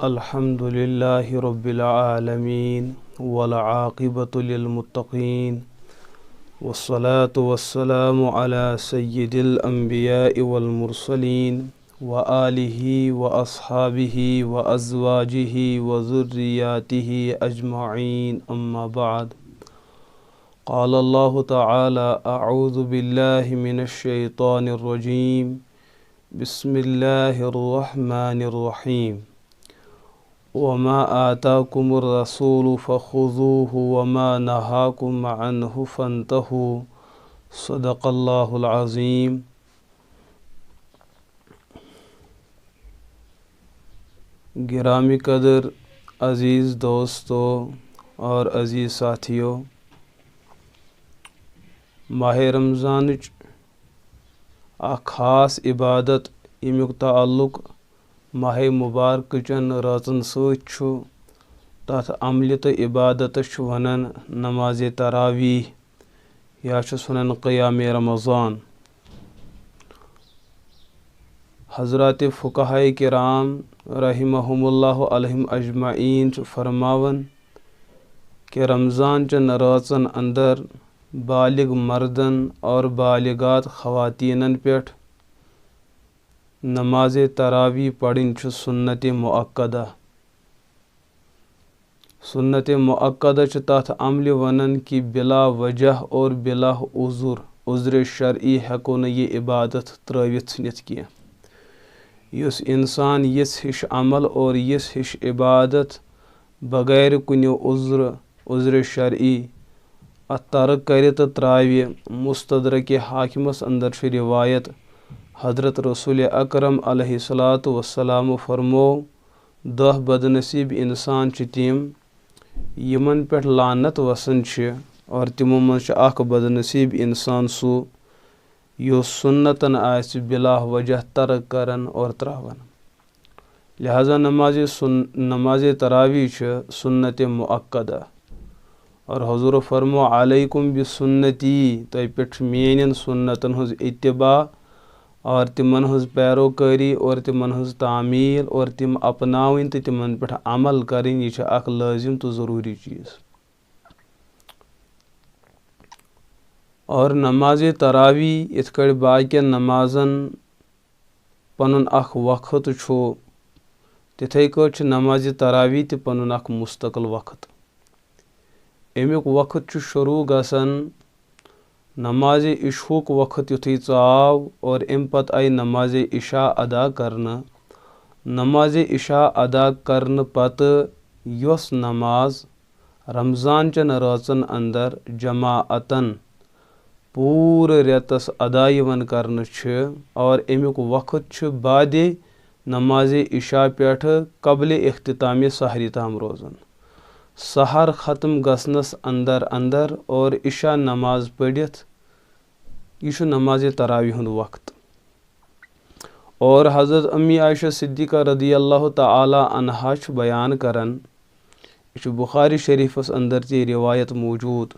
الحمد لله رب العالمين والعاقبة للمتقين والصلاة والسلام على سيد الأنبياء والمرسلين وآله وأصحابه وأزواجه وذرياته أجمعين أما بعد. قال الله تعالى: أعوذ بالله من الشيطان الرجيم. بسم الله الرحمن الرحيم. وما آتاكم الرسول فخذوه وما نهاكم عنه فانتهوا. صدق الله العظيم. گرامی قدر عزیز دوستو اور عزیز ساتھیو، ماہ رمضان خاص عبادت یمیُک تعلق ماہ مبارک چن راتن ست چھُ، تتھ عملہِ تہٕ عبادتس چھُ ونان نماز تراویح یا چھُس ونان قیام رمضان. حضرات فقہائے کرام رحمہم اللہ علیہم اجمعین چھُ فرماون کہ رمضان چن راتن اندر بالغ مردن اور بالغات خواتینن پٮ۪ٹھ نماز تراویح پڑھن چھُ سنت مؤکدہ. سنت مؤکدہ چھُ تتھ عملہِ ونان کہ بلا وجہ اور بلا عذر شرعی ہیکو نہٕ یہِ عبادت ترٲوِتھ ژھٕنِتھ کینٛہہ. یُس انسان یِژھ ہِش عمل اور یِژھ ہِش عبادت بغیر کُنہِ عذر شرعی اتھ ترک کرِ تہٕ تراوِ. مستدرک حاکمس اندر چھُ روایت، حضرت رسول اکرم علیہ الصلاۃ والسلام فرمو: 10 بد نصیب انسان چھِ تِم یمن پٮ۪ٹھ لعنت وسان چھِ، اور تِمو منٛز چھُ اکھ بد نصیب انسان سُہ یُس سنتن آسہِ بلا وجہ ترک کران اور تراوان. لہذا نماز تراویح چھِ سنت مؤکدہ، اور حضور فرمو: علیکم بسنتی، تۄہہِ پٮ۪ٹھ چھُ میٛانٮ۪ن سنتن ہٕنٛز اتباع اور تِمن ہٕنٛز پیروکٲری اور تِمن ہٕنٛز تعمیل اور تِم اپناوٕنۍ تہٕ تِمن پٮ۪ٹھ عمل کرٕنۍ. یہِ چھِ اکھ لٲزم تہٕ ضروٗری چیٖز. اور نماز تراویح یِتھ کٲٹھۍ باقین نمازن پنُن اکھ وقت چھُ، تِتھے کٲٹھۍ چھِ نماز تراویح تہِ پنُن اکھ مستقل وقت. امیُک وقت چھُ شروع گژھان نماز عشہُک وقت یُتھُے ژاو، اور امہِ پتہٕ آیہِ نماز عشاء ادا کرنہٕ. نماز عشاء ادا کرنہٕ پتہٕ یۄس نماز رمضان چن رٲژن اندر جماعتن پوٗرٕ رٮ۪تس ادا یِوان کرنہٕ چھِ، اور امیُک وقت چھُ بعدِ نماز عشاء پٮ۪ٹھٕ قبلِ اختتامِ سحری تام روزان. سحر ختم گژھنس اندر اور عشاء نماز پٔرِتھ، یہِ چھُ نماز تراویح ہُنٛد وقت. اور حضرت امی عائشہ صدیقہ رضی اللہ تعالی عنہا چھُ بیان کران، یہِ چھُ بخاری شریفس اندر تہِ روایت موجود،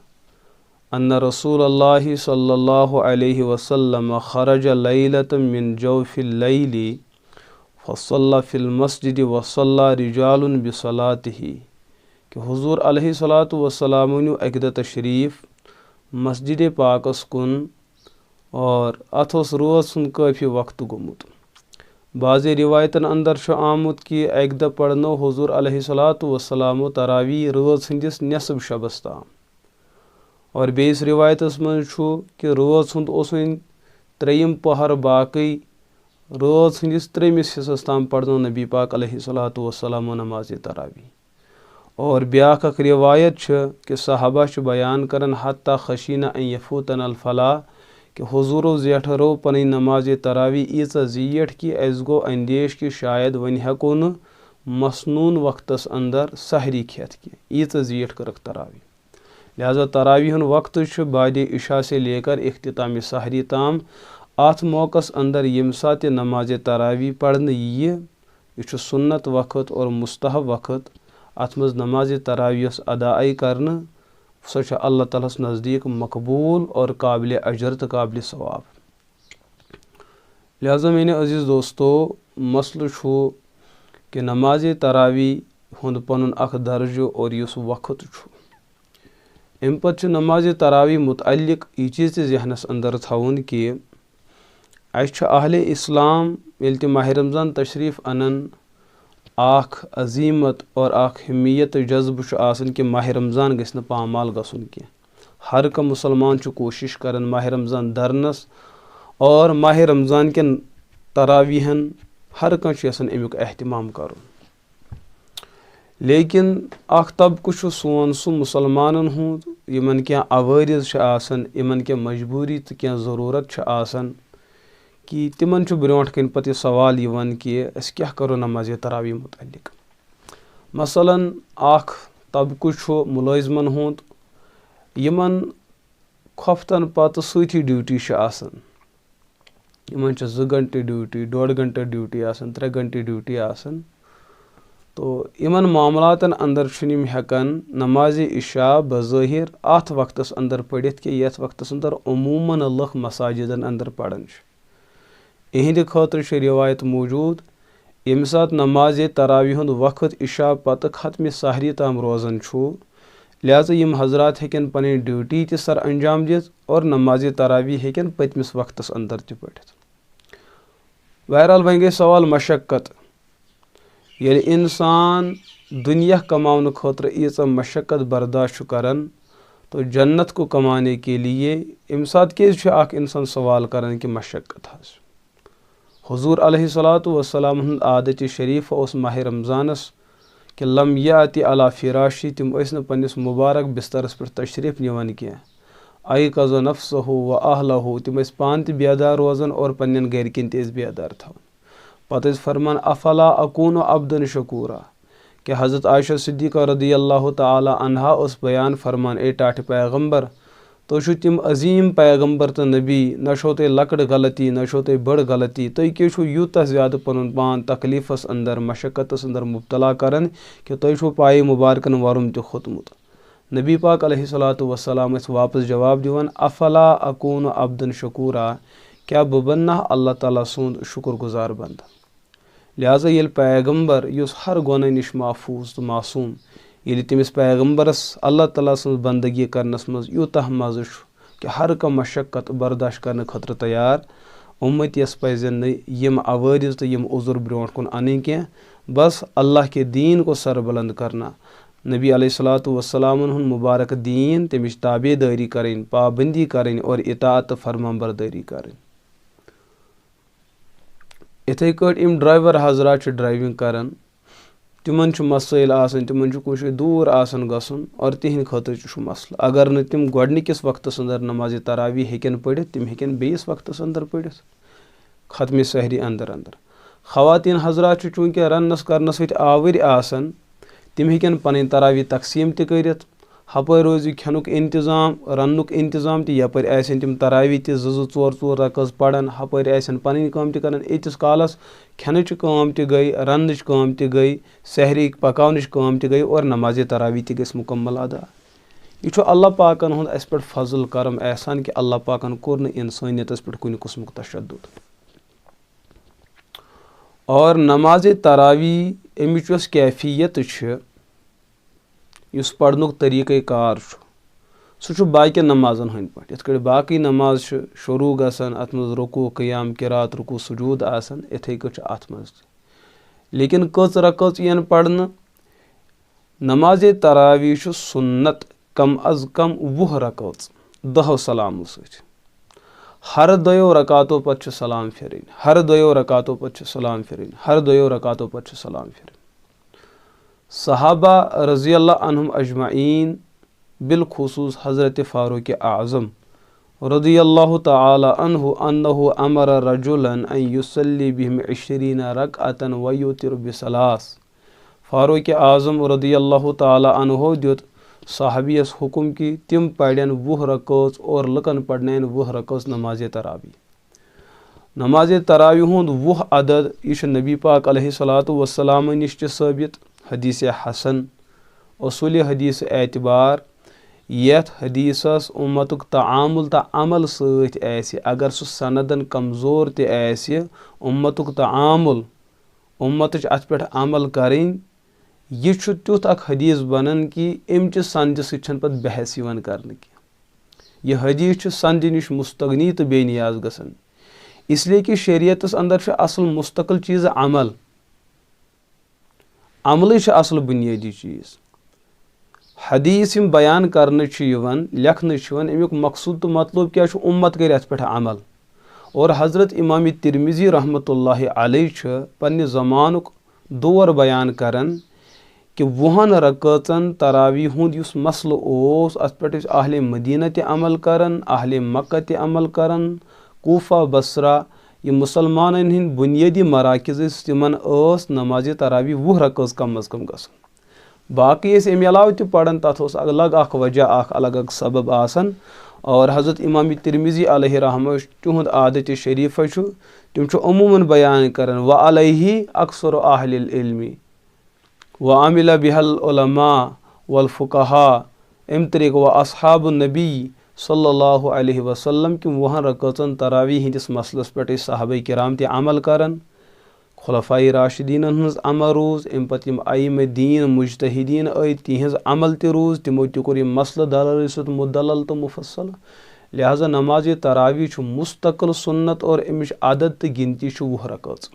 ان رسول اللہ صلی اللہ علیہ وسلم خرج لیلۃ من جوف اللیل فصلی فی المسجد وصلی رجال بصلاتہ. کہ حضور علیہ الصلاۃ والسلام نیوٗ اکہِ دۄہ تشریف مسجد پاکس کُن، اور اتھ اوس رٲژ ہُنٛد کٲفی وقت گوٚمُت. بعض روایتن اندر چھُ آمُت کہ اکہِ دۄہ پرنو حضور علیہ الصلاۃ والسلامو تراویح رٲژ ہٕنٛدِس نصف شبس تام. اور بیٚیِس روایتس منٛز چھُ کہ رٲژ ہُنٛد اوس وۄنۍ 3یِم پہر باقٕے، رٲژ ہٕنٛدِس 3مِس حصس تام پرنو نبی پاک علیہ الصلاۃ والسلامو نماز تراویح. اور بیاکھ اکھ روایت چھِ کہ صحابہ چھِ بیان کران حتیٰ خشینا ان یفوتنا الفلاح، کہ حضوٗرو زیٹھرو پنٕنۍ نماز تراویح ییٖژاہ زیٖٹھ کہ اسہِ گوٚو اندیش کہ شاید وۄنۍ ہیکو نہٕ مسنوٗن وقتس اندر سحری کھٮ۪تھ کینٛہہ، ییٖژاہ زیٖٹھ کٔرٕکھ تراویح. لہذا تراویح ہُنٛد وقت چھُ بعدِ عشاء سے لے کر اختتامِ سحری تام. اتھ موقعس اندر ییٚمہِ ساتہٕ تہِ نماز تراویح پرنہٕ یِیہِ، یہِ چھُ سنت وقت اور مستحب وقت. اتھ منٛز نماز تراویح یۄس ادا آیہِ کرنہٕ، سۄ چھِ اللہ تعالیٰ ہس نزدیٖک مقبوٗل اور قابلِ اجر تہٕ قابلِ ثواب. لہذا میٛانیو عزیٖز دوستو، مسلہٕ چھُ کہ نماز تراوی ہُنٛد پنُن اکھ درجہٕ اور یُس وقت چھُ امہِ پتہٕ چھُ نماز تراوی متعلق یہِ چیٖز تہِ ذہنس اندر تھاوُن کہِ اَسہِ چھُ اہلِ اسلام ییٚلہِ تہِ ماہِ رمضان تشریٖف انان اکھ عظیٖمت اور اکھ حمیت تہٕ جذبہٕ چھُ آسان کہِ ماہِ رمضان گژھِ نہٕ پامال گژھُن کینٛہہ ہر کانٛہہ مُسلمان چھُ کوٗشِش کران ماہِ رمضان درنس اور ماہِ رمضان کٮ۪ن تراویٖہن ہر کانٛہہ چھُ یژھان امیُک احتمام کرُن لیکن اکھ طبقہٕ چھُ سون سُہ مُسلمانن ہُنٛد یِمن کینٛہہ عوٲرِض چھِ آسان یِمن کینٛہہ مجبوٗری تہٕ کینٛہہ ضروٗرت چھِ آسان کہِ تِمن چھُ برونٛٹھ کَنۍ پتہٕ یہِ سوال یِوان کہِ أسۍ کیاہ کرو نمازِ تراوی متعلق مثلاً اکھ طبقہٕ چھُ مُلٲزمن ہُنٛد یِمن خۄفتن پتہٕ سۭتی ڈیوٹی چھِ آسان یِمن چھِ 2 گنٹہٕ ڈیوٹی 1.5 گنٹہٕ ڈیوٹی آسان 3 گنٹہٕ ڈیوٹی آسان تو یِمن معاملاتن اندر چھِنہٕ یِم ہٮ۪کان نمازِ عشاء بظٲہر اتھ وقتس اندر پٔرِتھ کہِ یتھ وقتس اندر عموٗمن لُکھ مساجدن اندر پران چھِ یِہنٛدِ خٲطرٕ چھِ رِوایت موٗجوٗد ییٚمہِ ساتہٕ نمازِ تراوی ہُنٛد وقت عشاء پتہٕ ختمہِ سحری تام روزان چھُ لہذا یِم حضرات ہٮ۪کن پنٕنۍ ڈیوٹی تہِ سر انجام دِتھ اور نمازِ تراوی ہٮ۪کن پٔتمِس وقتس اندر تہِ پٔرِتھ بہرحال وۄنۍ گٔے سوال مشقت ییٚلہِ انسان دُنیا کماونہٕ خٲطرٕ ییٖژاہ مشقت برداشت چھُ کران تو جنت کو کمانے کے لیے امہِ ساتہٕ کیازِ چھُ اکھ انسان سوال کران کہِ مشقت حظ حضوٗر علیہ صلاتُ وسلام ہُنٛد عادتِ شریٖف اوس ماہِ رمضانس کہِ لم یاتی علی فراشی تِم ٲسۍ نہٕ پننِس مُبارک بسترس پٮ۪ٹھ تشریٖف نِوان کینٛہہ ایقظ نفسہ و اہلہ تِم ٲسۍ پانہٕ تہِ بیدار روزان اور پننٮ۪ن گرِکٮ۪ن تہِ ٲسۍ بیدار تھاوان پتہٕ ٲسۍ فرمان افلا اکوٗنُ عبدن شکوٗرا کہ حضرت عایشہ صدیقہ رضی اللہ تعالیٰ عنہا ٲس بیان فرمان اے ٹاٹھہِ پیغمبر تُہۍ چھِو تِم عظیٖم پیغمبر تہٕ نبی نہ چھو تۄہہِ لۄکٕٹ غلطی نہ چھو تۄہہِ بٔڑ غلطی تُہۍ کیٛاہ چھُو یوٗتاہ زیادٕ پنُن پان تکلیٖفس اندر مشقتس اندر مبتلا کران کہِ تۄہہِ چھُو پایہِ مُبارکن وۄرُم تہِ کھوٚتمُت نبی پاک علیہ صلاتُ وسلام ٲسۍ واپس جواب دِوان افلا اکوٗنُ عبدن شکوٗرا کیٛاہ بہٕ بننا اللہ تعالیٰ سُنٛد شُکر گُزار بنٛدٕ لہٰذا ییٚلہِ پیغمبر یُس ہر گۄناہ نِش محفوٗظ تہٕ معصوٗم ییٚلہِ تٔمِس پیغمبرس اللہ تعالیٰ سٕنٛز بندگی کرنس منٛز یوٗتاہ مزٕ چھُ کہِ ہر کانٛہہ مشقت برداشت کرنہٕ خٲطرٕ تیار اُمتیس پزن نہٕ یِم عوٲرِض تہٕ یِم عذر برونٛٹھ کُن انٕنۍ کینٛہہ بس اللہ کہِ دیٖن کو سر بلند کرنا نبی علیہ صلاتُ وسلامن ہُنٛد مُبارک دیٖن تمِچ تابے دٲری کرٕنۍ پابندی کرٕنۍ اور اطاعت تہٕ فرمان بردٲری کرٕنۍ یِتھٕے کٲٹھۍ یِم ڈرایور حضرات چھِ ڈرایوِنٛگ کران تِمن چھُ مسٲیل آسان تِمن چھُ کُنہِ جایہِ دوٗر آسان گژھُن اور تِہنٛدِ خٲطرٕ تہِ چھُ مسلہٕ اگر نہٕ تِم گۄڈنِکِس وقتس اندر نمازِ تراوی ہٮ۪کن پٔرِتھ تِم ہٮ۪کن بیٚیِس وقتس اندر پٔرِتھ ختمہِ سحری اندر خواتیٖن حضرات چھِ چوٗنٛکہِ رننس کرنس سۭتۍ آوٕرۍ آسان تِم ہٮ۪کن پنٕنۍ تراوی تقسیٖم تہِ کٔرِتھ ہپٲرۍ روزِ کھٮ۪نُک انتظام رننُک انتظام تہِ یپٲرۍ آسن تِم تراوی تہِ 2-2 4-4 رکٲژ پران ہپٲرۍ آسن پنٕنۍ کٲم تہِ کران ییٖتِس کالس کھٮ۪نٕچ کٲم تہِ گٔے رننٕچ کٲم تہِ گٔے سحری پکاونٕچ کٲم تہِ گٔے اور نمازِ تراوی تہِ گژھِ مُکمل ادا یہِ چھُ اللہ پاکن ہُنٛد اسہِ پٮ۪ٹھ فضل کرم احسان کہِ اللہ پاکن کوٚر نہٕ انسٲنیتس پٮ۪ٹھ کُنہِ قٕسمُک تشدُد اور نمازِ تراوی امِچ یۄس کیفیت چھِ یُس پرنُک طریٖقے کار چھُ سُہ چھُ باقین نمازن ہٕنٛدۍ پٲٹھۍ یِتھ کٲٹھۍ باقٕے نماز چھِ شروٗع گژھان اتھ منٛز رُکوٗع قیام قرات رُکوٗع سجوٗد آسان یِتھٕے کٲٹھۍ چھُ اتھ منٛز تہِ لیکن کٔژ رکٲژ یِن پرنہٕ نمازِ تراوی چھُ سُنت کم از کم 20 رکٲژ 10 سلامو سۭتۍ ہر 2 رکاتو پتہٕ چھِ سلام پھِرٕنۍ ہر 2 رکاتو پتہٕ چھِ سلام پھِرٕنۍ ہر 2 رکاتو پتہٕ چھِ سلام پھِرٕنۍ صحابہ رضی اللہ عنہم اجمعیٖن بالخصوٗص حضرت فاروق اعظم رضی اللہ تعالیٰ عنہ انہ امر رجلا ان یصلی بہم 20 رکعۃ ویوتر بثلاث فاروق اعظم رضی اللہ تعالیٰ عنہ دیُت صحابیس حکم کہ تِم پرن 20 رکٲژ اور لُکن پرنٲوِن 20 رکٲژ نمازِ تراوی نمازِ تراوی ہُنٛد 20 عدد یہِ چھُ نبی پاک علیہ صلاتُ وسلام نِش تہِ ثٲبت حدیث حسن اصوٗلِ حدیث اعتبار یتھ حدیثس اُمتُک تعامُل تہٕ عمل سۭتۍ آسہِ اگر سُہ سندن کمزور تہِ آسہِ اُمتُک تعامُل اُمتٕچ اَتھ پٮ۪ٹھ عمل کَرٕنۍ یہِ چھُ تیُتھ اکھ حدیٖث بَنان کہِ اَمہِ چہِ سندِ سۭتۍ چھنہٕ پَتہٕ بحث یِوان کرنہٕ کینٛہہ. یہِ حدیٖث چھُ سندِ نِش مُستغنی تہٕ بے نیاز گژھان اس لیے کہِ شریعتس اندر چھُ اصل مستقل چیٖز عمل. عملٕے چھُ اصل بُنیٲدی چیٖز. حدیٖث یِم بیان کرنہٕ چھِ یِوان لیکھنہٕ چھِ یِوان امیُک مقصوٗد تہٕ مطلوب کیاہ چھُ اُمت کَرِ اَتھ پٮ۪ٹھ عمل. اور حضرت امام ترمذی رحمتہ اللہ علیہ چھُ پننہِ زمانُک دور بیان کران کہِ 20 رکٲژن تراوی ہُنٛد یُس مسلہٕ اوس اَتھ پٮ۪ٹھ ٲسۍ اہلِ مدیٖنہ تہِ عمل کران اہلِ مکہ تہِ عمل کران کوفہ بصرہ یِم مُسلمانن ہٕنٛدۍ بُنیٲدی مراکز ٲسۍ تِمن ٲس نمازِ تراوی 20 رکٲژ کم از کم گژھان. باقٕے ٲسۍ امہِ علاوٕ تہِ پران تتھ اوس الگ اکھ وجہ اکھ الگ اکھ سبب آسان. اور حضرت امام ترمذی علیہ رحمہ تِہُنٛد عادتِ شریٖفہ چھُ تِم چھُ عموٗماً بیان کران وعلیہ اکثر اہل العلم وعمل بہ العلماء والفقہاء. امہِ طریٖقہٕ واصحاب النبی صلی اللہ علیہ وسلم کہِ 20 رکٲژن تراوی ہِنٛدِس مسلس پٮ۪ٹھ ٲسۍ صحابہ کرام تہِ عمل کران. خُلفاء راشدیٖنن ہٕنٛز عمل روٗز امہِ پتہٕ یِم ائمہ دیٖن مجتہدیٖن آیہِ تِہنٛز عمل تہِ روٗز تِمو تہِ کوٚر یہِ مسلہٕ دلل ٲسِتھ مُدلل تہٕ مُفصل. لہٰذا نمازِ تراوی چھُ مستقل سُنت اور امِچ عدد تہٕ گنتی چھُ 20 رکٲژ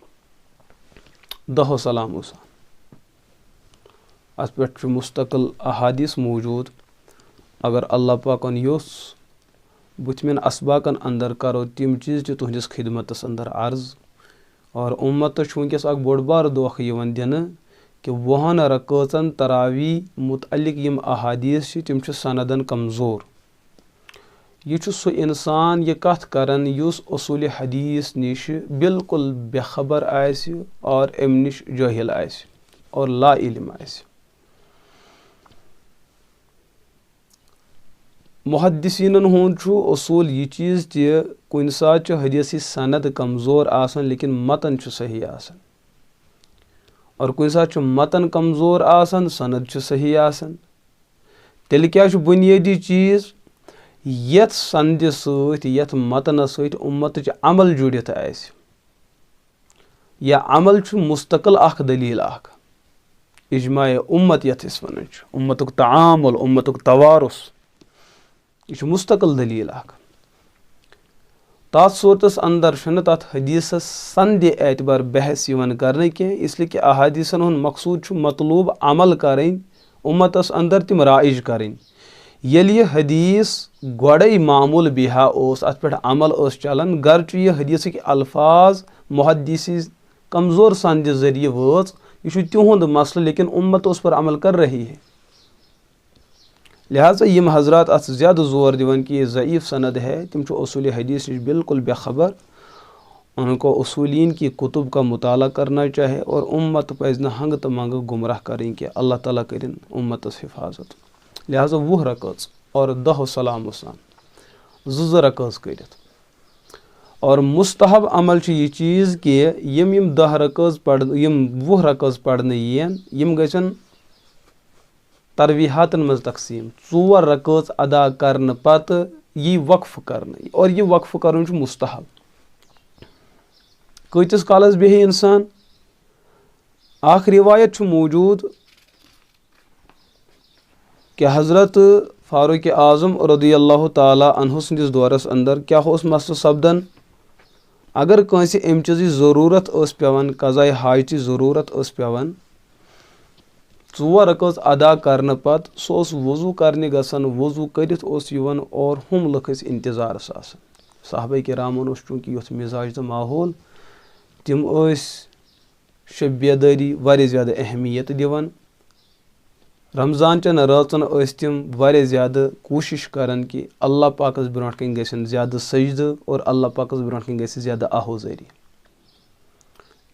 10 سلامو سان. اتھ پٮ۪ٹھ چھُ مستقل احادیٖث موٗجوٗد. اگر اللہ پاکن یوٚژھ بُتھِ مٮ۪ن اسباقن اندر کرو تِم چیٖز تہِ تُہنٛدِس خدمتس اندر عرض. اور اُمتس چھُ وٕنکیٚس اکھ بوٚڑ بارٕ دھوکہٕ یِوان دِنہٕ کہِ 20 رکٲژن تراوی متعلق یِم احادیٖث چھِ تِم چھِ سندن کمزور. یہِ چھُ سُہ انسان یہِ کتھ کران یُس اصوٗلِ حدیٖث نِش بالکل بے خبر آسہِ اور امہِ نِش جٲہِل آسہِ اور لا علم آسہِ. محدثیٖنن ہُنٛد چھُ اصوٗل یہِ چیٖز تہِ کُنہِ ساتہٕ چھُ حدیٖثٕچ سند کمزور آسان لیکن متن چھُ صحیح آسان. اور کُنہِ ساتہٕ چھُ متن کمزور آسان سند چھُ صحیح آسان. تیٚلہِ کیٛاہ چھُ بُنیٲدی چیٖز یتھ سندِ سۭتۍ یتھ متنس سۭتۍ اُمتٕچ عمل جُڑِتھ آسہِ یا عمل چھُ مستقل اکھ دلیٖل اکھ اجماع اُمت یتھ أسۍ ونان چھِ اُمتُک تعامل اُمتُک توارُس یہِ چھُ مستقل دلیٖل اکھ. تتھ صوٗرتس اندر چھُنہٕ تتھ حدیٖثس سندِ اعتبار بحث یِوان کرنہٕ کینٛہہ اس لیے کہِ احادیٖثن ہُنٛد مقصوٗد چھُ مطلوب عمل کرٕنۍ اُمتس اندر تِم رائج کرٕنۍ. ییٚلہِ یہِ حدیٖث گۄڈے معموٗل بِہا اوس اتھ پٮ۪ٹھ عمل ٲس چلان گرچہِ یہِ حدیٖثٕکۍ الفاظ محدثی کمزور سندِ ذٔریعہٕ وٲژ یہِ چھُ تِہُنٛد مسلہٕ لیکن اُمت اوس پر عمل کر رہی ہے. لہٰذا یِم حضرات اتھ زیادٕ زور دِوان کہِ یہِ ضعیٖف سند ہے تِم چھُ اصوٗلِ حدیٖث نِش بالکل بے خبر. ان کو اصولیٖن کی کتب کا مطالعہ کرنا چاہے اور اُمت پزِ نہٕ ہنگہٕ تہٕ منگہٕ گمراہ کرٕنۍ کینٛہہ. اللہ تعالیٰ کٔرِنۍ اُمتس حفاظت. لہٰذا 20 رکٲژ اور 10 سلامو سان 2 رکٲژ کٔرِتھ. اور مستحب عمل چھُ یہِ چیٖز کہِ یِم 10 رکٲژ پرنہٕ یِم 20 رکٲژ پرنہٕ یِن یِم گژھن ترویحاتن منٛز تقسیٖم. 4 رکٲژ ادا کرنہٕ پتہٕ یی وقفہٕ کرنہٕ اور یہِ وقفہٕ کرُن چھُ مستحب. کۭتِس کالس بیٚہہِ انسان. اکھ روایت چھُ موٗجوٗد کہ حضرت فاروق اعظم رضی اللہ تعالیٰ عنہ سٕنٛدِس دورس اندر کیٛاہ اوس مسلہٕ سپدان. اگر کٲنٛسہِ امہِ چیٖزٕچ ضروٗرت ٲس پیٚوان قضایہِ حاجتٕچ ضروٗرت ٲس پیٚوان 4 رکٲژ ادا کرنہٕ پتہٕ سُہ اوس وضوٗ کرنہِ گژھان وضوٗ کٔرِتھ اوس یِوان اور ہُم لُکھ ٲسۍ انتظارس آسان. صحابہ کرامن اوس چوٗنٛکہِ یُتھ مِزاج تہٕ ماحول تِم ٲسۍ شب بیدٲری واریاہ زیادٕ اہمیت دِوان. رمضان چٮ۪ن رٲژن ٲسۍ تِم واریاہ زیادٕ کوٗشش کران کہِ اللہ پاکس برونٛٹھ کنۍ گژھن زیادٕ سجدٕ اور اللہ پاکس برونٛٹھ کنۍ گژھِ زیادٕ آہوزٲری.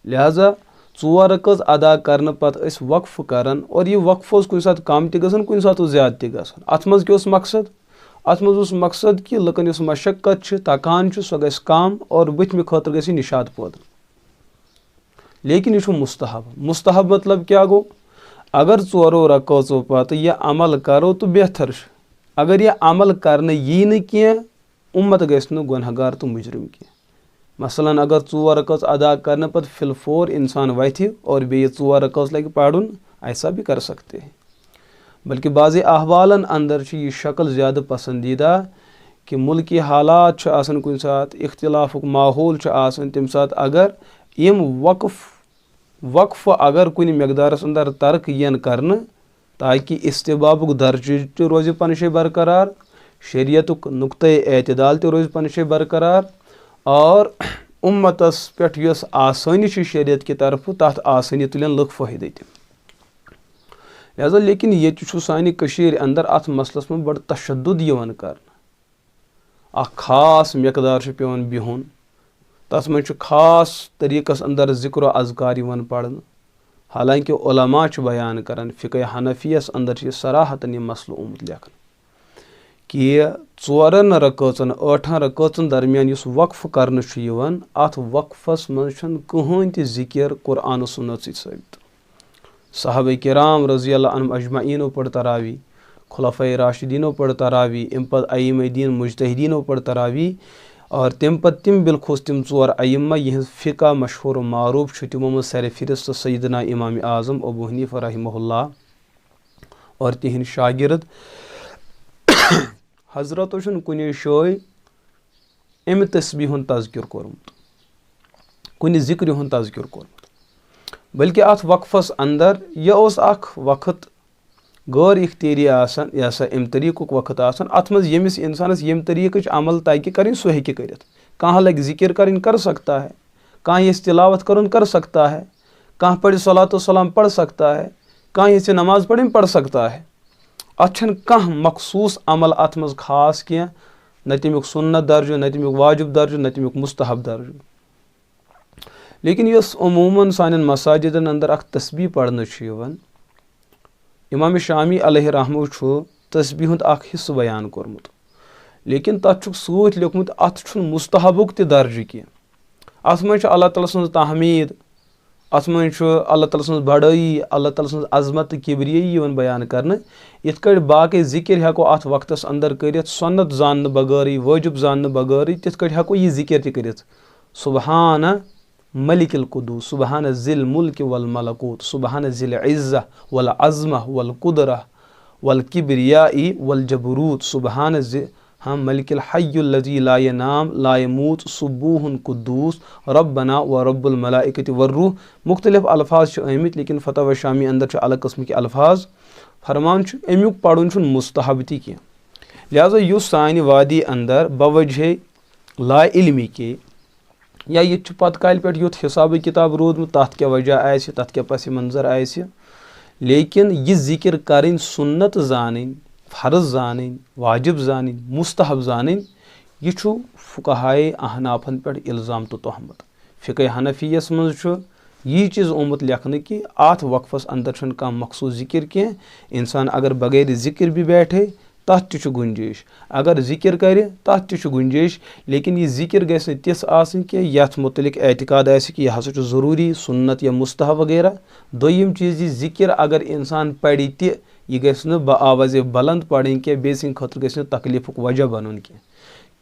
لہٰذا 4 رکٲژ ادا کرنہٕ پتہٕ ٲسۍ وقفہٕ کران اور یہِ وقفہٕ اوس کُنہِ ساتہٕ کم تہِ گژھان کُنہِ ساتہٕ اوس زیادٕ تہِ گژھان. اتھ منٛز کیٛاہ اوس مقصد. اتھ منٛز اوس مقصد کہِ لُکن یۄس مشقت چھِ تکان چھُ سۄ گژھِ کم اور بٕتھمہِ خٲطرٕ گژھِ یہِ نِشاد پٲدٕ. لیکن یہِ چھُ مستحب. مستحب مطلب کیٛاہ گوٚو. اگر 4 رکٲژو پتہٕ یہِ عمل کرو تہٕ بہتر چھُ. اگر یہِ عمل کرنہٕ یی نہٕ کینٛہہ اُمت گژھِ نہٕ گۄنہگار تہٕ مُجرِم کینٛہہ. مثلاً اگر 4 رکعت ادا کرنے پتہ فی انسان وتھِ اور بیٚیہِ 4 رکعت لگہِ پڑھن، ایسا بھی کر سکتے ہیں. بلکہ بعض احوالن اندر چھِ یہ شکل زیادہ پسندیدہ کہ ملکی حالات چھِ آسان کُنہِ ساتہٕ، اختلافُک ماحول چھُ آسان، تمہِ ساتہٕ اگر یِم وقف اگر کُنہِ مقدارس اندر ترک یِن کرنہٕ تاکہ استحبابُک درجہ تہِ روزِ پننہِ جایہِ برقرار، شریعتُک نقطۂ اعتدال تہِ روزِ پننہِ جایہِ برقرار، اور اُمتس پٮ۪ٹھ یۄس آسٲنی چھِ شریعت کہِ طرفہٕ تتھ آسٲنی تُلن لُکھ فٲیدٕ تہِ. لہذا لیکن ییٚتہِ چھُ سانہِ کٔشیٖرِ اندر اتھ مسلس منٛز بڑٕ تشدد یِوان کرنہٕ. اکھ خاص مقدار چھُ پیوان بِہُن، تتھ منٛز چھُ خاص طریقس اندر ذکر و اذکار یِوان پرنہٕ. حالانکہ علماء چھِ بیان کران، فقہ حنفیس اندر چھِ صراحتن یہِ مسلہٕ آمُت لیکھنہٕ کہ 4 رکٲژن 8 رکٲژن درمیان یُس وقف کرنہٕ چھُ یِوان، اتھ وقفس منٛز چھُنہٕ کٕہٕنۍ تہِ ذکر قرآن و سنت سۭتۍ ثٲبت. صحابہ کرام رضی اللہ عنہم اجمعینو پٔر تراوی، خلفاء راشدینو پٔر تراوی، امہِ پتہٕ ائمہ دین مجتہدینو پٔر تراوی، اور تمہِ پتہٕ تِم بالخصوص تِم 4 ائمہ یِہنٛز فقہ مشہوٗر و معروٗف چھُ، تِمو منٛز سرِ فہرست سیدنا امام اعظم ابو حنیفہ رحمہ اللہ اور تِہنٛدۍ شاگرد. حضرتو چھُنہٕ کُنہِ جایہِ امہِ تسبیح ہُنٛد تذکر کوٚرمُت، کُنہِ ذکرِ ہُنٛد تذکر کوٚرمُت، بلکہ اتھ وقفس اندر یہِ اوس اکھ وقت غٲر اختیٲری آسان، یہ ہسا امہِ طریقُک وقت آسان، اتھ منٛز ییٚمِس انسانس ییٚمہِ طریقٕچ عمل تگہِ کرٕنۍ سُہ ہیٚکہِ کٔرِتھ. کانٛہہ لگہِ ذکر کرٕنۍ کر سکتا ہے، کانٛہہ یژھِ تلاوت کرُن کر سکتا ہے، کانٛہہ پڑِ صلوٰۃ و سلام پڑھ سکتا ہے، کانٛہہ یژھِ نماز پڑھٕنۍ پڑھ سکتا ہے. اتھ چھنہٕ کانٛہہ مخصوٗص عمل اتھ منٛز خاص کینٛہہ، نہ تمیُک سنت درجہ، نہ تمیُک واجب درجہ، نہ تمیُک مستحب درجہ. لیکن یۄس عموٗماً سانٮ۪ن مساجدن اندر اکھ تسبیح پرنہٕ چھُ یِوان، امام شامی علیہ رحمہ چھُ تسبیح ہُنٛد اکھ حصہٕ بیان کوٚرمُت، لیکن تتھ چھُکھ سۭتۍ لیوٚکھمُت اتھ چھُنہٕ مستحبُک تہِ درجہ کینٛہہ. اتھ منٛز چھُ اللہ تعالیٰ سٕنٛز تحمیٖد، اتھ منٛز چھُ اللہ تعالیٰ سٕنٛز بڑٲیی، اللہ تعالیٰ سٕنٛز عظمت تہٕ کبریٲیی یِوان بیان کرنہٕ. یِتھ کٲٹھۍ باقٕے ذکر ہٮ۪کو اتھ وقتس اندر کٔرِتھ سنت زاننہٕ بغٲرٕے، وٲجب زاننہٕ بغٲرٕے، تِتھ کٲٹھۍ ہٮ۪کو یہِ ذکر تہِ کٔرِتھ. سبحان ملک القدوس، سبحان ذی الملک والملکوت، سبحان ذی العزہ والعظمہ والقدرہ والکبریاء والجبروت، سبحان ذی ملک الحی الذی لا ینام لا یموت سبوح قدوس ربنا و رب الملائکۃ والروح. مختلف الفاظ چھِ آمٕتۍ، لیکن فتح شامی اندر چھِ الگ قسمٕکۍ الفاظ. فرمان چھُ امیُک پرُن چھُنہٕ مستحب تہِ کینٛہہ. لہٰذا یُس سانہِ وادی اندر بوجہ لا علمی کے یا ییٚتہِ چھُ پتہٕ کالہِ پٮ۪ٹھ یُتھ حسابٕے کِتاب روٗدمُت، تتھ کیٛاہ وجہ آسہِ، تتھ کیٛاہ پس منظر آسہِ، لیکن یہِ ذکر کرٕنۍ، سنت زانٕنۍ، فرض زانٕنۍ، واجب زانٕنۍ، مستحب زانٕنۍ، یہِ چھُ فقہائے احنافن پٮ۪ٹھ الزام تہٕ تہمت. فقہ حنفیس منٛز چھُ یی چیٖز آمُت لیکھنہٕ کہ اتھ وقفس اندر چھُنہٕ کانٛہہ مخصوٗص ذکر کینٛہہ. انسان اگر بغیر ذکر بھی بیٹھے تتھ تہِ چھُ گُنجٲیش، اگر ذکر کرِ تتھ تہِ چھُ گُنجٲیش، لیکن یہِ ذکر گژھِ نہٕ تِژھ آسٕنۍ کینٛہہ یتھ متعلق اعتقاد آسہِ کہ یہِ ہسا چھُ ضروٗری سنت یا مستحب وغیرہ. دوٚیِم چیٖز یہِ ذکر اگر انسان پرِ تہِ یہِ گژھِ نہٕ بآوازِ بلند پرٕنۍ کینٛہہ، بیٚیہِ سٕنٛدِ خٲطرٕ گژھِ نہٕ تکلیفُک وجہ بنُن کینٛہہ.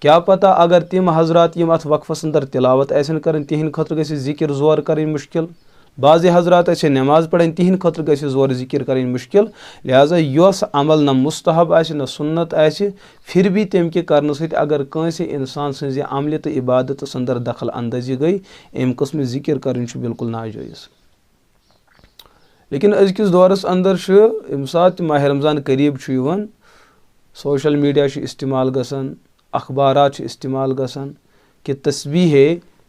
کیٛاہ پتہ اگر تِم حضرات یِم اتھ وقفس اندر تلاوت آسن کران تِہنٛدِ خٲطرٕ گژھِ ذکر زورٕ کرٕنۍ مُشکل، بعض حضرات آسن نٮ۪ماز پران تِہنٛدِ خٲطرٕ گژھِ زورٕ ذکر کرٕنۍ مُشکل. لہٰذا یۄس عمل نہ مستحب آسہِ نہ سنت آسہِ، پھر بھی تمہِ کہِ کرنہٕ سۭتۍ اگر کٲنٛسہِ انسان سٕنٛزِ عملہِ تہٕ عبادتس اندر دخل اندٲزی گٔے، امہِ قٕسمٕچ ذکر کرٕنۍ چھُ بالکل ناجٲیز. لیکن أزکِس دورس اندر چھُ ییٚمہِ ساتہٕ تہِ ماہ رمضان قریٖب چھُ یِوان، سوشل میڈیا چھُ استعمال گژھان، اخبارات چھِ استعمال گژھان کہ تسبیح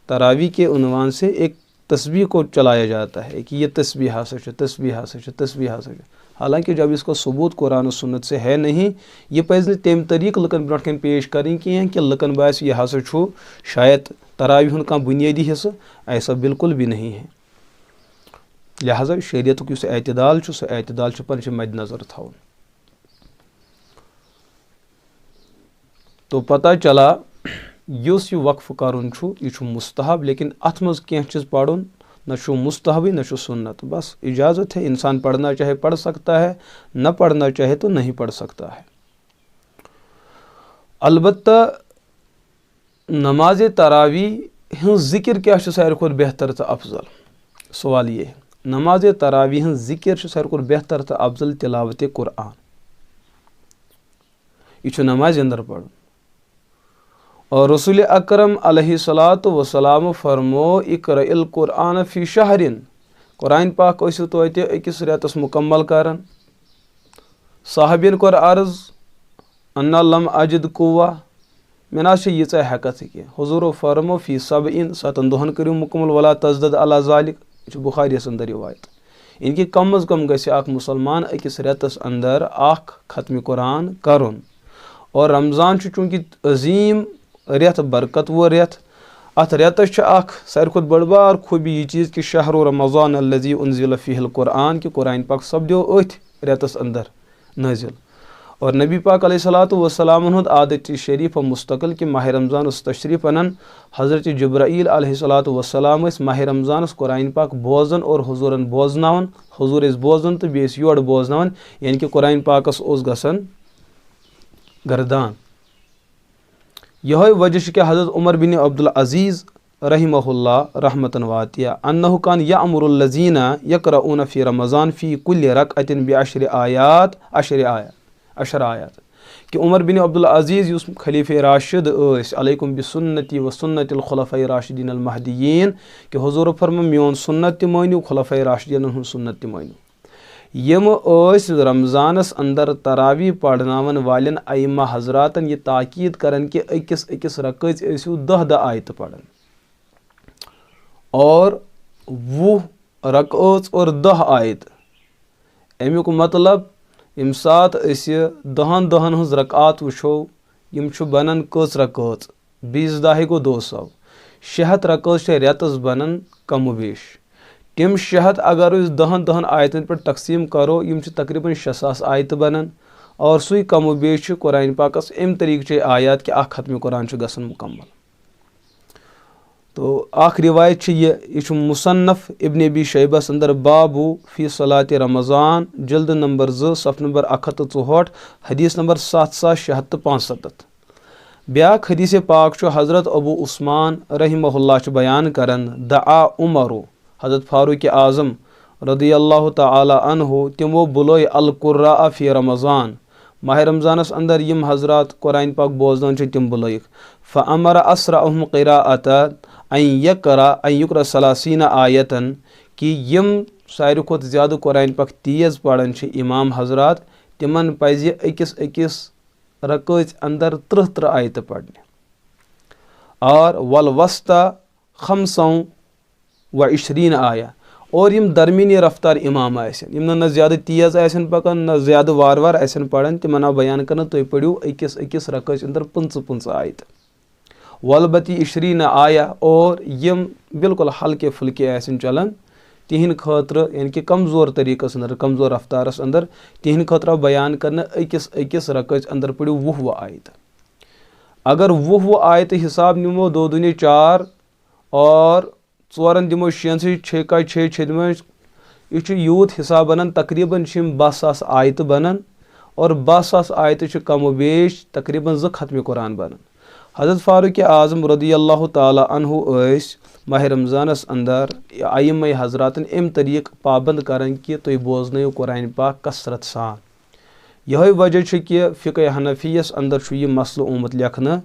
تراویح کے عنوان سے ایک تسبیح کو چلایا جاتا ہے کہ یہ تسبیح ہسا چھِ، تسبیح ہسا چھِ، تسبیح ہسا چھِ. حالانکہ جب اس کا ثبوت قرآن و سنت سے ہے نہیں، یہ پزِ نہٕ تمہِ طریقہٕ لُکن برونٛٹھ کَنۍ پیش کَرٕنۍ کینٛہہ کہ لُکن باسہِ یہِ ہسا چھُ شاید تراویح ہُنٛد کانٛہہ بُنیٲدی حصہٕ. ایسا بالکل بھی نہیں ہے. لہٰذا شریعتُک یُس اعتدال چھُ، سُہ اعتدال چھُ پنٛنہِ مدِ نظر تھاوُن. تو پتہ چلا یُس یہِ وقف کرُن چھُ یہِ چھُ مستحب، لیکن اتھ منٛز کینٛہہ چیٖز پرُن نہ چھُ مستحبٕے نہ چھُ سنت. بس اجازت ہے، انسان پڑھنا چاہے پڑھ سکتا ہے، نہ پڑھنا چاہے تو نہیں پڑھ سکتا ہے. البتہ نماز تراویح ہن ذکر کیا ساروی کھۄتہٕ بہتر تو افضل؟ سوال یہ نماز تراویح ہن ذکر ساروی کھۄتہٕ بہتر تو افضل تلاوت قرآن. یہ نماز اندر پڑھن. اور رسول اکرم علیہ الصلوۃ والسلام فرمو اقرأ القرآن فی شہرن. قرآن پاک ٲسِو توتہِ أکِس رٮ۪تس مکمل کران. صحابین کوٚر عرض انا لم اجد قوہ مےٚ نہ چھِ ییٖژاہ ہٮ۪کتھ کینٛہہ. حضوٗرو فرمو فی سبعین 7 دۄہن کٔرِو مکمل ولا تزدد علی ذالک. یہ چھُ بخاریس اندر روایت. ان کہ کم از کم گژھِ اکھ مسلمان أکِس رٮ۪تس اندر اکھ ختم قرآن کرُن. اور رمضان چھُ چوٗنٛکہِ عظیٖم رٮ۪تھ برکت وول رٮ۪تھ. اتھ رٮ۪تس چھِ اکھ ساروی کھۄتہٕ بٔڑ بار خوٗبی یہِ چیٖز کہِ شہر رمضان الذی انزل فیہ القرآن کہ قرآن پاک سپدیو أتھۍ رٮ۪تس اندر نٲزِل. اور نبی پاک علیہ الصلوۃ والسلام ہُنٛد عادت شریف مستقل کہ ماہ رمضانس تشریف انن. حضرت جبرائیل علیہ الصلوۃ والسلام ٲسۍ ماہ رمضانس قرآن پاک بوزان اور حضوٗرن بوزناوان. حضوٗر ٲسۍ بوزان تہٕ بیٚیہِ ٲسۍ یورٕ بوزناوان یعنی کہ قرآن پاکس اوس گژھان گردان. یہوے وجہ چھُ کہ حضرت عمر بن عبدالعزیز رحمہ اللہ رحمتن واتیہ انہ کان یأمر الذین یقرؤون فی رمضان فی کل رکعۃ بعشر آیات عشر آیات. کہ عمر بن عبدالعزیز یُس خلیفہ راشد ٲسۍ علیکم بسنتی و سنت الخلفاء راشدین المہدیین کہ حضور فرمو میون سنت تہِ مٲنِو خلفاء راشدیٖنن ہُنٛد سنت تہِ مٲنِو. یِم ٲسۍ رمضانس اندر تراویح پرناون والٮ۪ن ائمہ حضراتن یہ تاکید کران کہ أکِس أکِس رکٲژ ٲسِو 10 آیتہٕ پران. اور 20 رکٲژ اور 10 آیتہٕ. امیُک مطلب ییٚمہِ ساتہٕ أسۍ 10 ہٕنٛز رکعات وٕچھو یِم چھُ بنان کٔژ رکٲژ 20 10 گوٚو 200. 600 رکٲژ چھِ رٮ۪تس بنان کم و بیش. تِم 600 اگر أسۍ 10 آیتن پٮ۪ٹھ تقسیٖم کرو یِم چھِ تقریٖباً 6000 آیتہٕ بنان. اور سُے کم و بیش چھُ قرآن پاکس امہِ طریٖقہٕ آیات کہ اکھ ختم قرآن چھُ گژھان مکمل. تو اکھ روایت چھِ یہِ چھُ مصنف ابن ابی شیبس اندر بابو فی صلاۃ رمضان جلد نمبر 2 صفحہ نمبر 164 حدیث نمبر 7665. بیاکھ حدیث پاک چھُ حضرت ابو عثمان رحمہ اللہ چھُ بیان کران دعا عمرو حضرت فاروق اعظم رضی اللہ تعالیٰ عنہ تمو بُلٲے القراء فی رمضان. ماہ رمضانس اندر یم حضرات قرآن پاک بوزان چھِ تِم بُلٲیِکھ. فامر اسرعہم قراءۃ ان یقرأ 30 آیتن کہ یم ساروی کھۄتہٕ زیادٕ قرآن پاک تیز پران چھِ امام حضرات تمن پزِ أکِس رکٲژ اندر 30 آیتہٕ پرنہِ. اور والوسطی 25 آیہ. اور یم درمیٖنی رفتار امام آسن یم نہ زیادٕ تیز آسن پکان نہ زیادٕ وار آسن پران تمن آو بیان کرنہٕ تُہۍ پٔرِو أکِس رکٲژ اندر 25 آیتہٕ. والبتی 20 آیہ. اور یم بالکل ہلکے پھلکے آسن چلان تہند خٲطرٕ یعنی کہ کمزور طریقس اندر کمزور رفتارس اندر تہند خٲطرٕ آو بیان کرنہٕ أکِس رکٲژ اندر پٔرِو 20 آیتہٕ. اگر 20 آیتہٕ حساب نِمو 2 دُنہِ 4 اور 4 دِمو 6 6 کا 6 6 یہ چھُ یوٗت حساب بنان تقریٖباً چھِ یِم 12,000 آیتہٕ بنان. اور 12,000 آیتہٕ چھِ کم و بیش تقریٖباً 2 ختمِ قرآن بنان. حضرت فاروق اعظم رضی اللہ تعالیٰ عنہ ٲسۍ ماہ رمضانس اندر ائمہ حضراتن امہِ طریٖقہٕ پابند کران کہ تُہۍ بوزنٲیِو قرآن پاک کثرت سان. یہوے وجہ چھُ کہ فقہ حنفیس اندر چھُ یہِ مسلہٕ آمُت لیکھنہٕ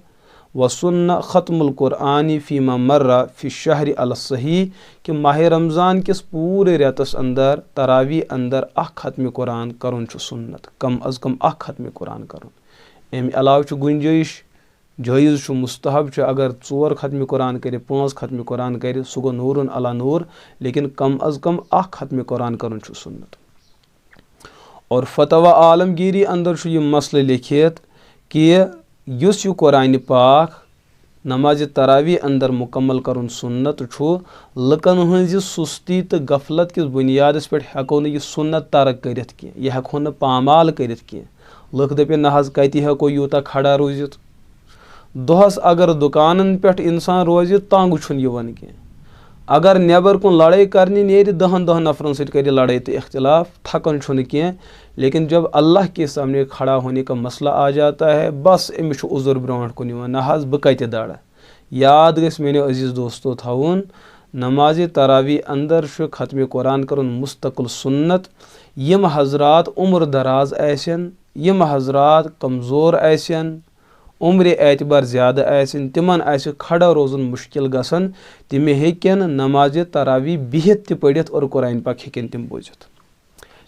وسُنہ ختم القرآن فیما مرہ فی الشہر علی الصحیح کہ ماہ رمضان کس پوٗرٕ رٮ۪تس اندر تراویح اندر اکھ ختمِ قرآن کرُن چھُ سنت کم از کم اکھ ختمِ قرآن کرُن. امہِ علاوٕ چھُ گُنجٲیش جٲیز چھُ مستحب چھُ اگر 4 ختمِ قرآن کرِ 5 ختمِ قرآن کرِ سُہ گوٚو نوٗرن علی نوٗر لیکن کم از کم اکھ ختمِ قرآن کرُن چھُ سنت. اور فتویٰ عالمگیری اندر چھُ یہِ مسلہٕ لیکھِتھ کہ یُس یہِ قرآنِ پاک نمازِ تراویح اندر مکمل کرُن سنت چھُ لُکن ہٕنٛزِ سُستی تہٕ غفلت کِس بُنیادس پٮ۪ٹھ ہٮ۪کو نہٕ یہِ سنت ترک کٔرِتھ کینٛہہ یہِ ہٮ۪کہٕ ہون نہٕ پامال کٔرِتھ کینٛہہ. لُکھ دٔپن نہ حظ کتہِ ہٮ۪کو یوٗتاہ کھڑا روٗزِتھ. دۄہس اگر دُکانن پٮ۪ٹھ انسان روزِ تنٛگ چھُنہٕ یِوان کینٛہہ. اگر نٮ۪بر کُن لڑٲے کرنہِ نیرِ 10 نفرن سۭتۍ کرِ لڑٲے تہٕ اختلاف تھکان چھُنہٕ کینٛہہ. لیکن جب اللہ کے سامنے کھڑا ہونے کا مسئلہ آ جاتا ہے بس أمِس چھُ عذر برونٛٹھ کُن یِوان نہ حظ بہٕ کتہِ دَرٕ یاد گژھِ میانیو عزیز دوستو تھاوُن نمازِ تراوی اندر چھُ ختمِ قرآن کرُن مستقل سنت. یِم حضرات عمر دراز آسن، یِم حضرات کمزور آسن، عمرِ اعتبار زیادٕ آسن، تِمن آسہِ کھڑا روزُن مشکل گژھان، تِم ہیٚکن نمازِ تراوی بِہِتھ تہِ پٔرِتھ اور قرآن پاک ہیٚکن تِم بوٗزِتھ.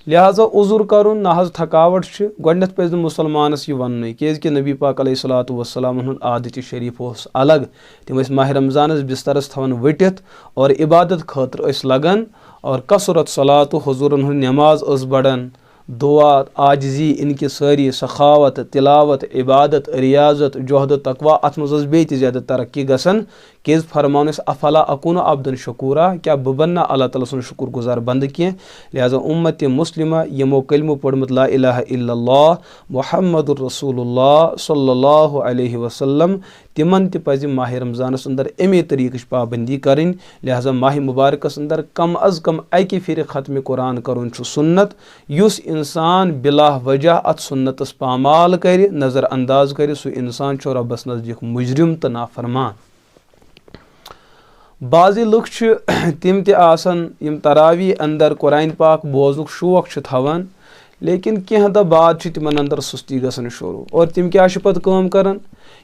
لہٰذا عذر کرُن نہ حظ تھکاوٹ چھِ گۄڈنٮ۪تھ پزِ نہٕ مُسلمانس یہِ وَننُے، کیازکہِ نبی پاک علیہ الصلوۃ والسلام ہُنٛد عادتِ شریٖف اوس الگ. تِم ٲسۍ ماہِ رمضانس بسترس تھاوان ؤٹِتھ اور عبادت خٲطرٕ ٲسۍ لگان اور کثرت صلاتُ حضوٗرن ہٕنٛز نٮ۪ماز ٲس بڑان، دعا، عاجزی، انکسٲری، سخاوت، تلاوت، عبادت، ریاضت، جوہد تقوا، اتھ منٛز ٲس بیٚیہِ تہِ زیادٕ ترقی گژھان. کیازِ فرمان ٲسۍ افلا اکوٗنُ عبدن شکوٗرا، کیٛاہ بہٕ بنہٕ نہ اللہ تعالیٰ سُنٛد شُکر گُزار بنٛدٕ کینٛہہ. لہٰذا اُمتِ مُسلمہ یِمو کلمہٕ پوٚرمُت لا الہ الا اللہ محمد رسول اللہ صلی اللہ علیہ وسلم، تِمن تہِ پزِ ماہِ رمضانس اندر امی طریٖقٕچ پابندی کرٕنۍ. لہٰذا ماہِ مُبارکس اندر کم از کم اکہِ پھِرِ ختمِ قرآن کرُن چھُ سُنت. یُس انسان بلا وجہ اتھ سُنتس پامال کرِ، نظر انداز کرِ، سُہ انسان چھُ رۄبس نزدیٖک مُجرم تہٕ نافرمان. بعضِ لُکھ چھِ تِم تہِ آسان یِم تراوی اندر قرآن پاک بوزنُک شوق چھِ تھاوان، لیکن کینٛہہ دۄہ بعد چھِ تِمن اندر سُستی گژھان شروٗع. اور تِم کیٛاہ چھِ پتہٕ کٲم کران،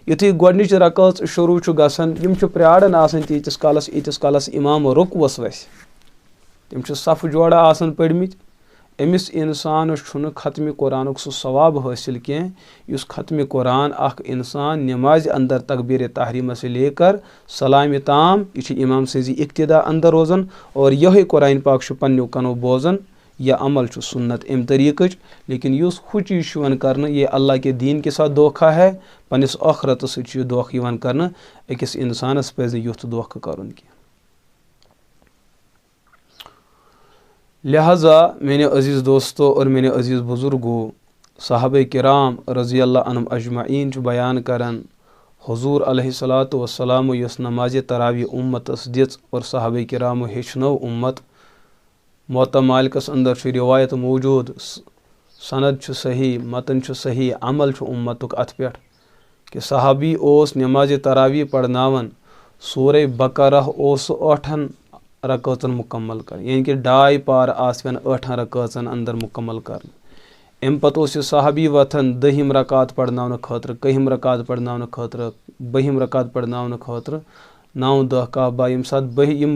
یُتھُے گۄڈنِچ رکٲژ شروٗع چھُ گژھان یِم چھِ پیاران آسان تیٖتِس کالس اِمام رُکوَس وَسہِ. تِم چھِ صفہٕ جورا آسان پٔرمٕتۍ. أمِس اِنسانس چھُنہٕ ختمِ قرآنُک سُہ ثواب حٲصِل کینٛہہ یُس ختمِ قرآن اکھ اِنسان نٮ۪مازِ اندر تقبیٖرِ تحریٖمہ سے لے کر سلامہِ تام، یہِ چھِ اِمام سٕنٛزِ اقتدا اندر روزان اور یِہوے قرآن پاک چھُ پننیو کنو بوزان. یہ عمل چھُ سنت امہِ طریٖقٕچ. لیکن یُس ہُہ چیٖز چھُ یِوان کرنہٕ، یہ اللہ کے دین کے ساتھ دھوکھا ہے، پننِس ٲخرتس سۭتۍ چھُ یہِ دھوکھٕ یِوان کرنہٕ. أکِس انسانس پزِ نہٕ یُتھ دھوکھٕ کرُن کینٛہہ. لہٰذا میانیو عزیٖز دوستو اور میانیو عزیٖز بزرگو، صحابہ کرام رضی اللہ عنہم اجمعین چھُ بیان کران حضوٗر علیہ الصلوۃ والسلامو یۄس نمازِ تراوی اُمتس دِژ اور صحابہ کرامو ہیٚچھنٲو اُمت. موطا مالکس اندر چھُ روایت موجوٗد، سند چھُ صحیح، متن چھُ صحیح، عمل چھُ اُمتُک اتھ پٮ۪ٹھ کہِ صحابی اوس نمازِ تراوی پرناوان، سورہ بقرہ اوس سُہ 8 رکٲژن مُکمل کران، یعنی کہ 2.5 پارٕ آسہٕ وۄنۍ 8 رکٲژن اندر مُکمل کرنہٕ. امہِ پتہٕ اوس یہِ صحابی وۄتھان 10ہِم رکات پرناونہٕ خٲطرٕ، 1ہِم رکات پرناونہٕ خٲطرٕ، 2ہِم رکات پرناونہٕ خٲطرٕ، 9 10 کاہ باہ. ییٚمہِ ساتہٕ یِم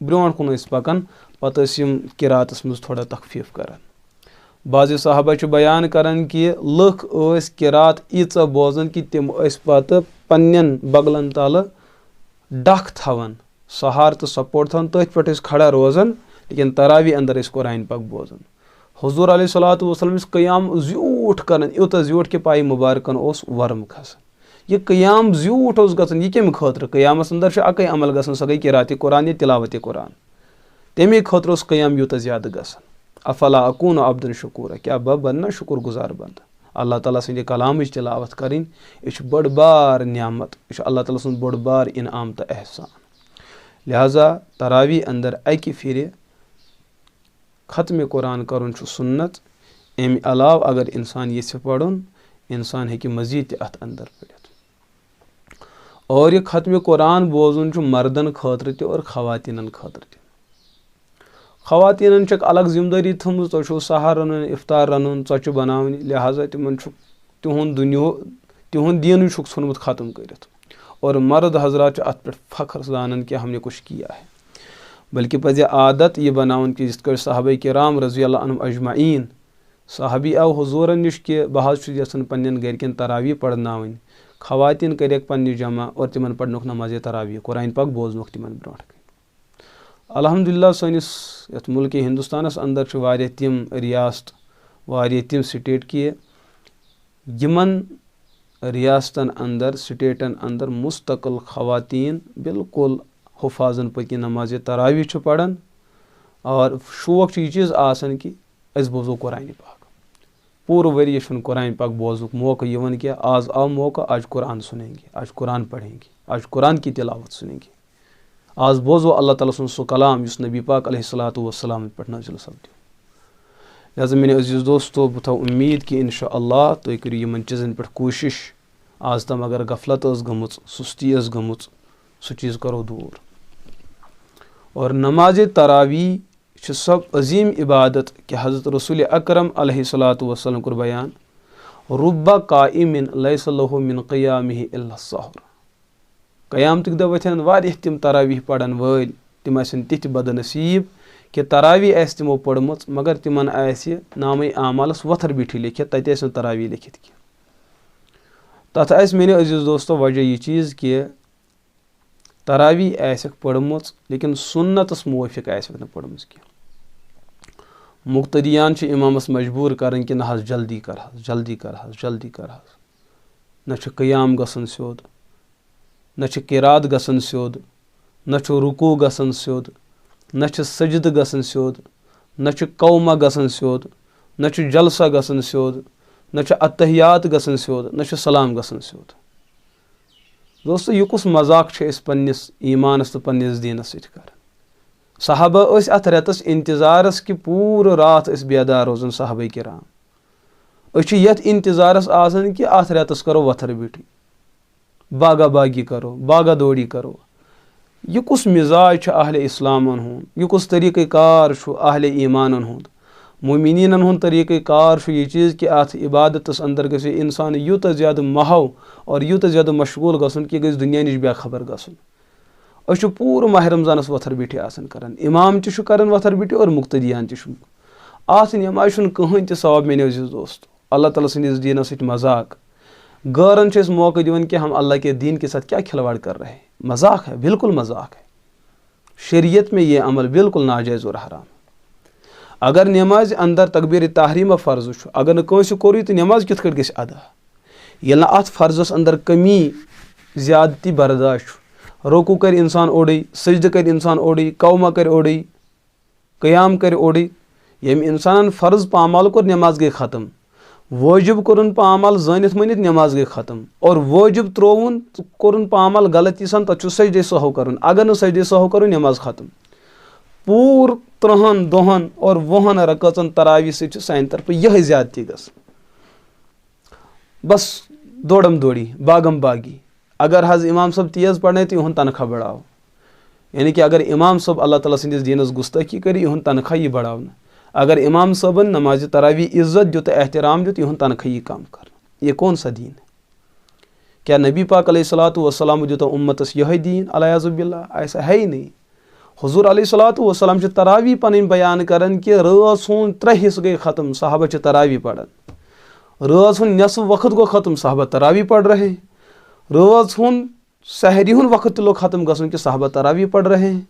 برونٛٹھ کُن ٲسۍ پکان پتہٕ ٲسۍ یِم قراتس منٛز تھوڑا تخفیٖف کران. بعضِ صحابہ چھُ بیان کران کہِ لُکھ ٲسۍ قرات ییٖژاہ بوزان کہِ تِم ٲسۍ پتہٕ پننٮ۪ن بغلن تلہٕ ڈکھ تھاوان، سہارٕ تہٕ سپورٹ تھاوان، تٔتھۍ پٮ۪ٹھ ٲسۍ کھڑا روزان، لیکن تراوی اندر ٲسۍ قرآن پاک بوزان. حضوٗر علیہ الصلوۃ والسلام ٲسۍ قیام زیوٗٹھ کران، یوٗتاہ زیوٗٹھ کہِ پایہِ مُبارکن اوس ورم کھسان. یہِ قیام زیوٗٹھ اوس گژھان، یہِ کمہِ خٲطرٕ؟ قیامس اندر چھُ اکٕے عمل گژھان، سۄ گٔے قراتِ قرآن یا تلاوتِ قرآن. تمے خٲطرٕ اوس قیام یوٗتاہ زیادٕ گژھان. افلا اکوٗنُ عبدن شکوٗرا، کیٛاہ بہٕ بنہٕ نہ شُکر گُزار بنٛدٕ. اللہ تعالیٰ سٕنٛدِ کلامٕچ تلاوت کرٕنۍ، یہِ چھُ بٔڑ بار نعمت، یہِ چھُ اللہ تعالیٰ سُنٛد بوٚڑ بار انعام تہٕ احسان. لہٰذا تراوی اندر اکہِ پھِرِ ختمِ قرآن کرُن چھُ سُنت. امہِ علاوٕ اگر انسان یژھِ پرُن، انسان ہیٚکہِ مزیٖد تہِ اتھ اندر پٔرِتھ. اور یہِ ختمِ قرآن بوزُن چھُ مردن خٲطرٕ تہِ اور خواتیٖنن خٲطرٕ تہِ. خواتیٖنن چھکھ الگ ذمہٕ دٲری تھٲومٕژ، تۄہہِ چھُو سحر رنُن، افطار رنُن، ژۄچہِ بناونہِ. لہٰذا تِمن چھُ تِہُنٛد دیٖنٕے چھُکھ ژھُنمُت ختم کٔرِتھ. اور مرد حضرات چھِ اتھ پٮ۪ٹھ فخر زانان کہ ہم نے کچھ کیا ہے. بلکہ پزِ عادت یہِ بناوُن کہ یِتھ کٲٹھۍ صحابہ کرام رضی اللہ عنہم اجمعین، صحابی آو حضوٗرن نِش کہ بہٕ حظ چھُس یژھان پننٮ۪ن گرِکٮ۪ن تراوی پرناوٕنۍ. خواتیٖن کریکھ پننہِ جمع اور تِمن پرنوکھ نمازِ تراوی، قرآن پاک بوزنوکھ تِمن برونٛٹھ کَنۍ. الحمدُاللہ سٲنِس یتھ مُلکہِ ہندوستانس اندر چھِ واریاہ تِم ریاست، واریاہ تِم سٹیٹ کہِ یِمن ریاستن اندر، سٹیٹن اندر مستقل خواتیٖن بالکل حفاظن پٔکۍ نمازِ تراوی چھُ پران. اور شوق چھُ یہِ چیٖز آسان کہ أسۍ بوزو قرآن پاک. پوٗرٕ ؤریہِ چھُنہٕ قرآن پاک بوزنُک موقعہٕ یِوان کینٛہہ. آز آو موقعہٕ، آج قرآن سُنیں گے، آج قرآن پڑھیں گے، آج قرآن کی تلاوت سُنیں گے. آز بوزو اللہ تعالیٰ سُنٛد سُہ کلام یُس نبی پاک علیہ الصلوۃ والسلام پٮ۪ٹھ نٲزِل سپدیو. لہٰذا میٲنۍ عزیٖز دوستو، بہٕ تھاوٕ اُمید کہ انشاء اللہ تُہۍ کٔرِو یِمن چیٖزن پٮ۪ٹھ کوٗشش. آز تام اگر غفلت ٲس گٔمٕژ، سُستی ٲس گٔمٕژ، سُہ چیٖز کَرو دوٗر. اور نماز تراویح چھِ سۄ عظیٖم عبادت کہ حضرت رسول اکرم علیہ الصلاۃ وسلم کوٚر بیان رُبَّ قائمٍ لیس لہُ من قیامہ الا السحر. قیامتٕکۍ دۄہ ؤتھن واریاہ تِم تراویح پرن وٲلۍ تِم آسن تِتھۍ بد نصیٖب کہ تراویح آسہِ تِمو پٔرمٕژ مگر تِمن آسہِ نامے اعمالس وتھر بیٖٹھٕے لیکھِتھ تتہِ آسہِ نہٕ تراویح لیکھِتھ کینٛہہ. تتھ آسہِ میٲنیو عزیٖز دوستو وجہ یہِ چیٖز کہ تراویح آسٮ۪کھ پٔرمٕژ لیکن سُنتس موٲفِق آسٮ۪کھ نہٕ پٔرمٕژ کینٛہہ. مُقتدیان چھِ اِمامس مجبوٗر کران کہ نہ حظ جلدی کر حظ جلدی کر حظ جلدی کر حظ. نہ چھُ قیام گژھان سیوٚد، نہ چھُ قرات گژھان سیوٚد، نہ چھُ رکوع گژھان سیوٚد، نہ چھُ سجدٕ گژھان سیوٚد، نہ چھُ قومہ گژھان سیوٚد، نہ چھُ جلسہ گژھان سیوٚد، نہ چھُ اتحیات گژھان سیوٚد، نہ چھُ سلام گژھان سیوٚد. دوستو یہِ کُس مذاق چھِ أسۍ پننِس ایٖمانس تہٕ پننِس دیٖنس سۭتۍ کران. صحابہ ٲسۍ اتھ رٮ۪تس انتظارس کہِ پوٗرٕ راتھ ٲسۍ بیدار روزان صحابہ کرام. أسۍ چھِ یتھ انتظارس آسان کہ اتھ رٮ۪تس کرو وتھر بیٖٹھٕے، باغا باغی کرو، باغا دوڑی کرو. یہِ کُس مزاج چھُ اہلِ اسلامن ہُنٛد، یہِ کُس طریٖقہٕ کار چھُ اہلِ ایٖمانن ہُنٛد. مومِنیٖنن ہُنٛد طریٖقہٕ کار چھُ یہِ چیٖز کہ اتھ عبادتس انٛدر گژھِ انسان یوٗتاہ زیادٕ محو اور یوٗتاہ زیادٕ مشغوٗل گژھُن کہ گژھِ دُنیا نِش بے خبر گژھُن. أسۍ چھِ پوٗرٕ ماہ رمضانس وتھر بیٖٹھٕے آسان کران، امام تہِ چھُ کران وتھر بیٖٹھٕے اور مُقتدیان تہِ چھُ. اتھ نٮ۪مازِ چھُنہٕ کٕہٕنۍ تہِ ثواب میٲنیو عزیٖز دوستو. اللہ تعالیٰ سٕنٛدِس دیٖنس سۭتۍ مذاق. غٲرن چھِ أسۍ موقعہٕ دِوان کہ ہم اللہ کے دین کے ساتھ کیا کھلواڑ کر رہے ہیں. مذاق ہے، بالکل مذاق ہے. شریعت میں یہ عمل بالکل ناجائز اور حرام. اگر نٮ۪مازِ انٛدر تکبیرِ تحریٖمہ فرض چھُ، اگر نہٕ کٲنٛسہِ کوٚرُے تہٕ نٮ۪ماز کِتھ کٲٹھۍ گژھِ ادا ییٚلہِ نہٕ اتھ فرضس انٛدر کمی زیادتی برداشت چھُ. رکوع کرِ انسان اوٚڑٕے، سجدٕ کرِ انسان اوٚڑٕے، قومہ کرِ اوٚڑٕے، قیام کرِ اوٚڑٕے. ییٚمہِ انسانن فرض پامال کوٚر نٮ۪ماز گٔے ختم. وٲجب کوٚرُن پامال زٲنِتھ مٲنِتھ نٮ۪ماز گٔے ختم. اور وٲجب ترٛووُن کوٚرُن پامال غلطی سان تتھ چھُ سجدے سہو کرُن. اگر نہٕ سجدے سہو کرُن نٮ۪ماز ختم. پوٗرٕ 30 دۄہن اور 20 رکٲژن تراویح سۭتۍ چھِ سانہِ طرفہٕ یِہے زیادتی گژھان. بس دوڑم دوڑی، باغم باغی. اگر حظ امام صٲب تیز پرنٲے تہٕ یِہُنٛد تنخواہ بڑاو. یعنی کہ اگر امام صٲب اللہ تعالیٰ سٕنٛدِس دیٖنس گُستٲخی کرِ یِہُنٛد تنخواہ یی بڑاونہٕ. اگر امام صٲبن نمازِ تراویح عزت دیُت تہٕ احترام دیُت یِہُنٛد تنخواہ یی کم کرنہٕ. یہ کون سا دیٖن ہے؟ کیا نبی پاک علیہ الصلاۃ والسلام دیُتا اُمتس یِہے دیٖن؟ علیٰذ باللہ ایسا ہے ہی نہیں. حضور علیہ الصلاۃ والسلام چھِ تراویح پنٕنۍ بیان کران کہ رٲژ ہُنٛد 3 حصہٕ گٔے ختم، صحابہ چھِ تراویح پران. رٲژ ہُنٛد نصف وقت گوٚو ختم، صحابہ تراویح پڑھ رہے ہیں. رٲژ ہُنٛد سحری ہُنٛد وقت تہِ لوٚگ ختم گژھُن کہ صحابہ تراویح پڑھ رہے ہیں.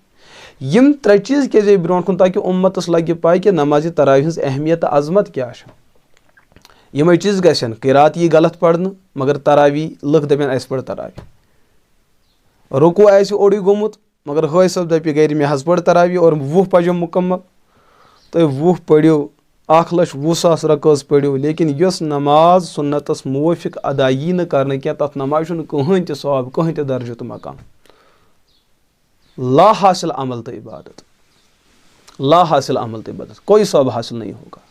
یِم 3 چیٖز کیازِ آیہِ برونٛٹھ کُن تاکہ اُمتس لگہِ پاے کہ نمازِ تراویح ہٕنٛز اہمیت تہٕ عظمت کیاہ چھِ. یِمے چیٖز گژھن قرات یی غلط پرنہٕ مگر تراویح لُکھ دپن اسہِ پٔر تراویح. رکوع آسہِ اوٚڑُے گوٚمُت مگر حٲج صٲب دپہِ گرِ مےٚ حظ پٔر تراویح اور 20 پجم مُکمل. تُہۍ 20 پٔرِو، 1,20,000 رکٲژ پٔرِو لیکن یۄس نماز سُنتس موٲفِق ادا یی نہٕ کرنہٕ کینٛہہ تتھ نماز چھُنہٕ کٕہٕنۍ تہِ ثواب، کٕہٕنۍ تہِ درجہٕ تہٕ مقام. لا حاصل عمل تہٕ عبادت، لا حاصل عمل تہٕ عبادت، کوئی ثواب حاصل نہیں ہوگا.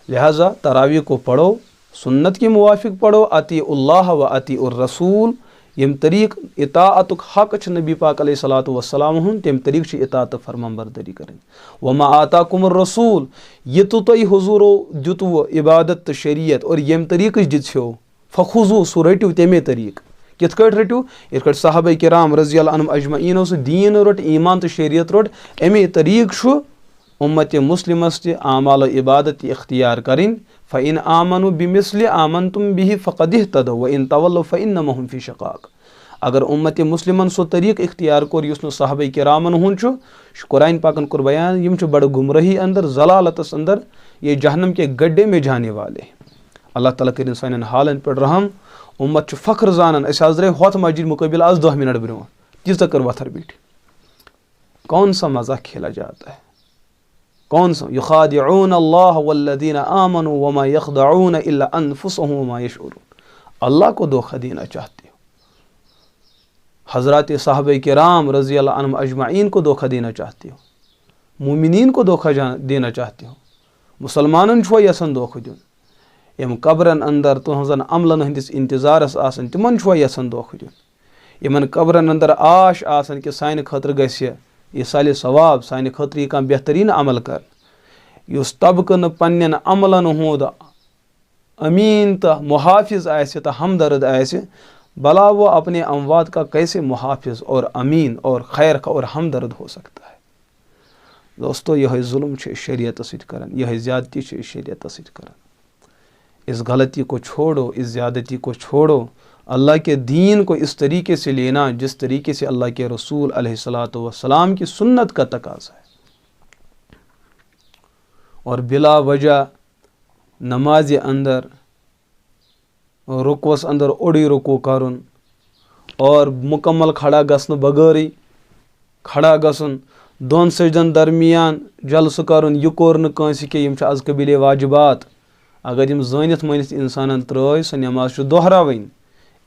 لہٰذا تراویح کو پڑھو، سنت کے موافق پڑھو. اطیعوا اللہ و اطیعوا الرسول. ییٚمہِ طریٖقہٕ اطاعتُک حق چھُ نبی پاک علیہ الصلاۃ والسلام ہُنٛد تمہِ طریٖقہٕ چھِ اطاعت تہٕ فرمان بردٲری کرٕنۍ. وما آتاکُم الرسول. یہِ تہٕ تۄہہِ حضوٗرو دیُتوٕ عبادت تہٕ شریعت اور ییٚمہِ طریٖقٕچ دِژیو فخوٗزوٗ سُہ رٔٹِو تمے طریٖقہٕ. کِتھ کٲٹھۍ رٔٹِو؟ یِتھ کٲٹھۍ صحابہ کرام رضی اللہ عنہم اجمعیٖنو سُہ دیٖن روٚٹ، ایمان تہٕ شریعت روٚٹ، امے طریٖقہٕ چھُ اُمتِ مُسلِمس تہِ اعمال و عبادت تہِ اختیار کرٕنۍ. فإن آمنوا بمثل آمنتم به فقد اهتدوا وإن تولوا فإنما هم في شقاق. اگر اُمتِ مُسلمن سُہ طریٖقہٕ اختیار کوٚر یُس نہٕ صحابہ کرامن ہُنٛد چھُ، یہِ چھُ قرآن پاکن کوٚر بیان، یِم چھِ بڑٕ گمرٲہی اندر، ضلالتس اندر، یہ جہنم کے گڈے میں جانے والے. اللہ تعالیٰ کٔرِنۍ سانٮ۪ن حالن پٮ۪ٹھ رحم. اُمت چھُ فخر زانان أسۍ حظ درٛاے ہوٚتھ مسجد مُقٲبل آز 10 منٹ برونٛٹھ، تیٖژاہ کٔر وتھر بیٖٹھ. کون سا مزاق کھیلا جاتا ہے؟ کون سا؟ یخادعون اللہ والذین آمنوا وما یخدعون الا انفسهم وما یشعرون. اللہ کو دھوکہ دینا چاہتے ہو، حضرات صحابہ کرام رضی اللہ عنہم اجمعین کو دھوکہ دینا چاہتے ہو، مومنین کو دھوکہ دینا چاہتے ہو، مسلمانن چھو یژھان دھوکہ دیُن. یم قبرن اندر تہنٛزن عملن ہٕنٛدِس انتظارس آسان تِمن چھو یژھان دھوکہ دیُن. یمن قبرن اندر آش آسان کہ سانہِ خٲطرٕ گژھِ یہِ سالہِ ثواب سانہِ خٲطرٕ یہِ کانٛہہ بہتریٖن عمل کر یُس طبقہٕ نہٕ پننٮ۪ن عملن ہُنٛد امین تہٕ محافظ آسہِ تہٕ ہمدرد آسہِ بھلا وہ اپنے اموات کا کیسے محافظ اور امین اور خیر اور ہمدرد ہو سکتا ہے. دوستو یہ ظلم چھِ شریعت سۭتۍ کران یہ زیادتی چھِ شریعت سۭتۍ کران. اس غلطی کو چھوڑو اس زیادتی کو چھوڑو. اللہ کے دین کو اس طریقے سے لینا جس طریقے سے اللہ کے رسول علیہ الصلاۃ والسلام کی سنت کا تقاضا ہے. اور بلا وجہ نماز اندر رکوس اندر اوڑی رکو کرن اور مکمل کھڑا گژھنہٕ بغٲرٕے کھڑا گژھُن دۄن سجدن درمیان جلسہٕ کرن یہ کوٚر نہٕ کٲنٛسہِ کینٛہہ یِم چھِ از قبیلے واجبات. اگر یِم زٲنِتھ مٲنِتھ انسانن ترٛٲے سۄ نٮ۪ماز چھُ دۄہراوٕنۍ.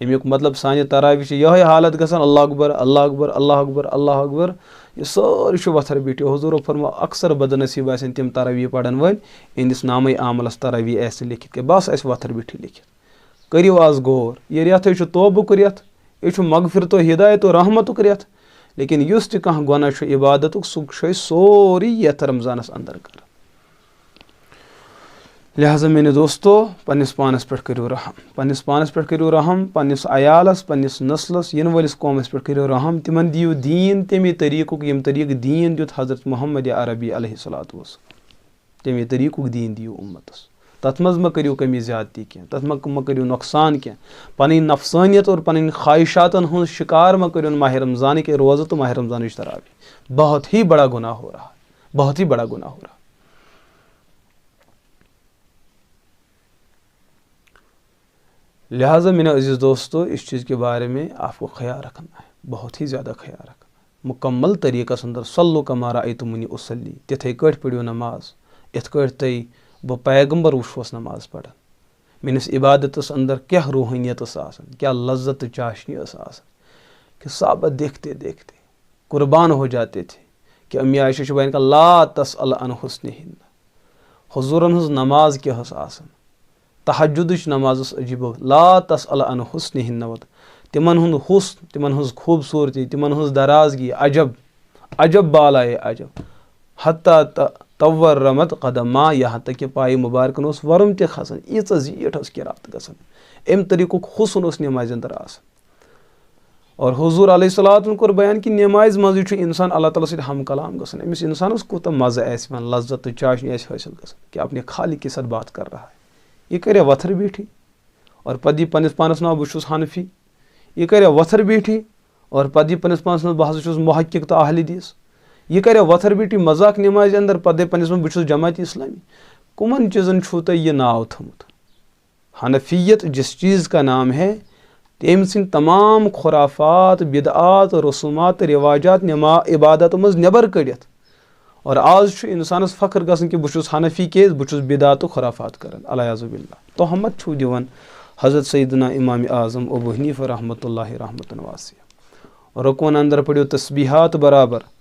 امیُک مطلب سانہِ تراوی چھِ یِہوٚے حالت گژھان اللہ اکبر اللہ اکبر اللہ اکبر اللہ اکبر یہ سٲری چھُ وتھر بیٖٹھِو. حضوٗرو فرمو اکثر بدنصیٖب آسن تِم تراوی پرن وٲلۍ یِہنٛدِس نامے عاملس تراوی آسہِ نہٕ لیکھِتھ کینٛہہ بس آسہِ وتھر بیٖٹھی لیکھِتھ. کٔرِو آز غور یہِ رٮ۪تھٕے چھُ توبُک رٮ۪تھ یہِ چھُ مغفرت و ہدایت و رحمتُک رٮ۪تھ لیکن یُس تہِ کانٛہہ گۄناہ چھُ عبادتُک سُہ چھُ أسۍ سورُے یتھ رمضانس اندر کران. لہٰذا میٲنہِ دوستو پننس پانس پٮ۪ٹھ کٔرِو رحم پننس پانس پٮ۪ٹھ کٔرِو رحم پننس عیالس پننس نسلس یِنہٕ وٲلِس قومس پٮ۪ٹھ کٔرِو رحم. تِمن دِیِو دیٖن تَمے طریٖقُک ییٚمہِ طریٖقہٕ دیٖن دیُت حضرت محمد عربی علیہ الصلاۃ والسلام. تَمے طریٖقُک دیٖن دِیِو اُمتس. تتھ منٛز مہ کٔرِو کمی زیادتی کینٛہہ تتھ منٛز مہ کٔرِو نۄقصان کینٛہہ. پنٕنۍ نفسٲنیت اور پنٕنۍ خواہشاتن ہُنٛد شکار مہ کٔرِو ماہ رمضانٕکۍ روزٕ تہٕ ماہ رمضانٕچ تراوی. بہت ہی بڑا گناہ ہو رہا بہت ہی بڑا گناہ ہو رہا. لہٰذا میرے عزیز دوستو اس چیز کے بارے میں آپ کو خیال رکھنا ہے بہت ہی زیادہ خیال رکھنا. مکمل طریقس اندر صلو کما رأیتمونی اصلی تِتھے کٲٹھۍ پٔرِو نماز یِتھ کٲٹھۍ تُہۍ بہٕ پیغمبر وٕچھوس نماز پران. میٲنِس عبادتس اندر کیٛاہ روحانیت ٲس آسان کیٛاہ لذت تہٕ چاشنی ٲس آسان کہ صحابہ دیکھتے دیکھتے قربان ہو جاتے تھے کہ امی عائشہ چھِ بیان کران لا تسأل عن حسنہن. حضوٗرن ہٕنٛز نماز کیٛاہ ٲس آسان تہجدٕچ نماز ٲس عجیٖب لا تسأل عن حسنہن. تِمن ہُنٛد حسن تِمن ہٕنٛز خوٗبصوٗرتی تِمن ہٕنٛز درازگی عجب عجب بالایے عجب حتیٰ تورمت قدما یہاں تک کہ پایہِ مُبارکن اوس ورُم تہِ کھسان. ییٖژاہ زیٖٹھ ٲس قرات گژھان. امہِ طریٖقُک حسن اوس نٮ۪مازِ اندر آسان. اور حضوٗر علیہ الصلوٰتُن کوٚر بیان کہِ نٮ۪مازِ منٛزٕے چھُ انسان اللہ تعالیٰ سۭتۍ ہم کلام گژھان. أمِس انسانس کوٗتاہ مزٕ آسہِ یِوان لذت تہٕ چاشنی آسہِ حٲصِل گژھان کہ اپنے خالق کے ساتھ بات کر رہا ہے. یہ کرے وتھر بیٹھی اور پتہٕ دی پننس پانس ناو بہٕ چھُس حنفی. یہ کرے وتھر بیٹھی اور پتہٕ دی پننس پانس ناو بہٕ ہسا چھُس محقق تہٕ اہل حدیث. یہ کرے وتھر بیٹھی مذاق نمازِ اندر پتہٕ دے پننس منٛز بہٕ چھُس جماعت اسلامی. کمن چیزن چھُو تۄہہِ یہ ناو تھوٚمُت؟ حنفیت جس چیز کا نام ہے تٔمۍ سٕنٛدۍ تمام خرافات بدعات رسومات تہٕ رواجات عبادتو منٛز نٮ۪بر کٔڑِتھ. اور آز چھُ انسانس فخر گژھان کہ بہٕ چھُس حنفی کیٛازِ بہٕ چھُس بدعات تہٕ خرافات کران الیاذ باللہ. تہمت چھُو دِوان حضرت سیدنا امام اعظم ابو حنیفہ رحمۃ اللہ رحمۃ واسعہ. رکوٗعن اندر پٔرِو تسبیحات برابر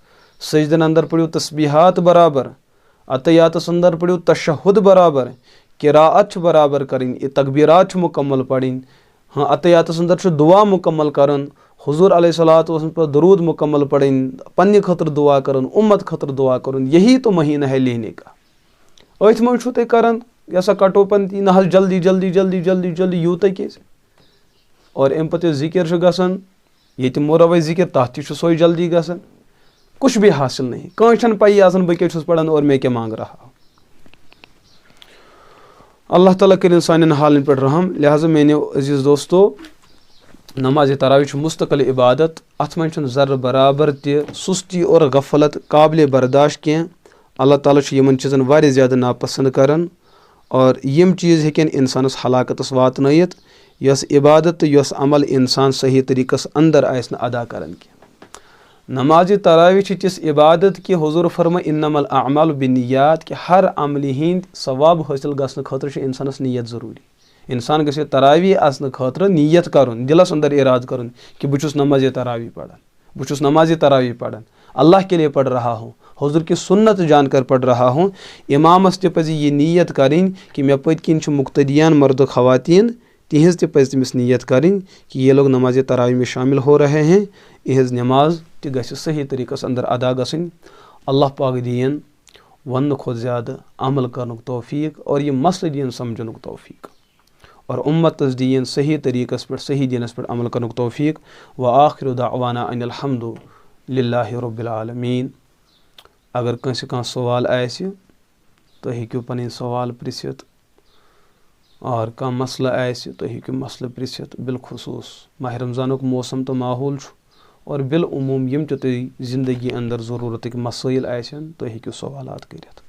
سجدن اندر پٔرِو تسبیحات برابر عطیاتس اندر پٔرِو تشہد برابر قراءت چھِ برابر کرٕنۍ تقبیرات چھِ مکمل پرٕنۍ. ہاں عطیاتس اندر چھُ دعا مکمل کرُن. حضوٗر علیہ الصلوٰۃ والسلام پر درود مکمل پڑھٕنۍ پننہِ خٲطرٕ دعا کرُن اُمت خٲطرٕ دعا کرُن. یہی تو مہینہ ہے لینے کا. أتھۍ منٛز چھُو تُہۍ کران یہِ ہسا کٹوپنتی نہ حظ جلدی جلدی جلدی جلدی جلدی یوٗتاہ کیازِ. اور امہِ پتہٕ یُس ذکر چھُ گژھان ییٚتہِ مُروَے ذکر تتھ تہِ چھُ سۄے جلدی گژھان. کچھ بھی حاصل نہیں. کٲنٛسہِ چھنہٕ پَیی آسان بہٕ کیٛاہ چھُس پران اور میں کیا مانگ رہا ہوں. اللہ تعالیٰ کٔرِنۍ سانٮ۪ن حالن پٮ۪ٹھ رحم. لہٰذا میٲنیو عزیٖز دوستو نماز تراوی چھُ مستقل عبادت. اتھ منٛز چھُنہٕ ذرٕ برابر تہِ سُستی اور غفلت قابلِ برداشت کینٛہہ. اللہ تعالیٰ چھُ یِمن چیٖزن واریاہ زیادٕ ناپسنٛد کران اور یِم چیٖز ہیٚکن انسانس ہلاکتس واتنٲیِتھ یۄس عبادت تہٕ یۄس عمل انسان صحیح طریٖقس اندر آسہِ نہٕ ادا کران کینٛہہ. نماز تراوی چھِ تِژھ عبادت کہ حضوٗر فرمٲے انما الاعمال بالنیات کہ ہر عملہِ ہِنٛدۍ ثواب حٲصِل گژھنہٕ خٲطرٕ چھُ انسانس نیت ضروٗری. انسان گژھِ تراوی آسنہٕ خٲطرٕ نیت کرُن دلس اندر اراد کرُن کہ بہٕ چھُس نماز تراوی پران بہٕ چھُس نماز تراوی پران اللہ کے لیے پڑھ رہا ہوں حضور کی سنت جان کر پڑھ رہا ہوں. امامس تہِ پزِ یہ نیت کرٕنۍ کہ مےٚ پٔتۍ کِنۍ چھِ مقتدیان مرد و خواتین تہذ تہ پزِ تٔمِس نیت کرٕنۍ کہ یہ لوگ نماز تراویح میں شامل ہو رہے ہیں یہٕنٛز نماز تہِ گژھِ صحیح طریقس اندر ادا گژھٕنۍ. اللہ پاک دِیِن وننہٕ کھۄتہٕ زیادٕ عمل کرنُک توفیٖق اور یہ مسلہٕ دِیِن سمجھنُک توفیٖق اور اُمتس دِیِن صحیح طریقس پٮ۪ٹھ صحیح دینس پٮ۪ٹھ عمل کرنُک توفیٖق. وآخر دعوانا ان الحمد للہ رب العالمین. اگر کٲنٛسہِ کانٛہہ سوال آسہِ تُہۍ ہیٚکِو پنٕنۍ سوال پرژھِتھ اور کانٛہہ مسلہٕ آسہِ تُہۍ ہیٚکِو مسلہٕ پرژھِتھ. بالخصوٗص ماہ رمضانُک موسم تہٕ ماحول چھُ اور بالعموٗم یِم تہِ تۄہہِ زندگی اندر ضروٗرتٕکۍ مسٲیل آسن تُہۍ ہیٚکِو سوالات کٔرِتھ.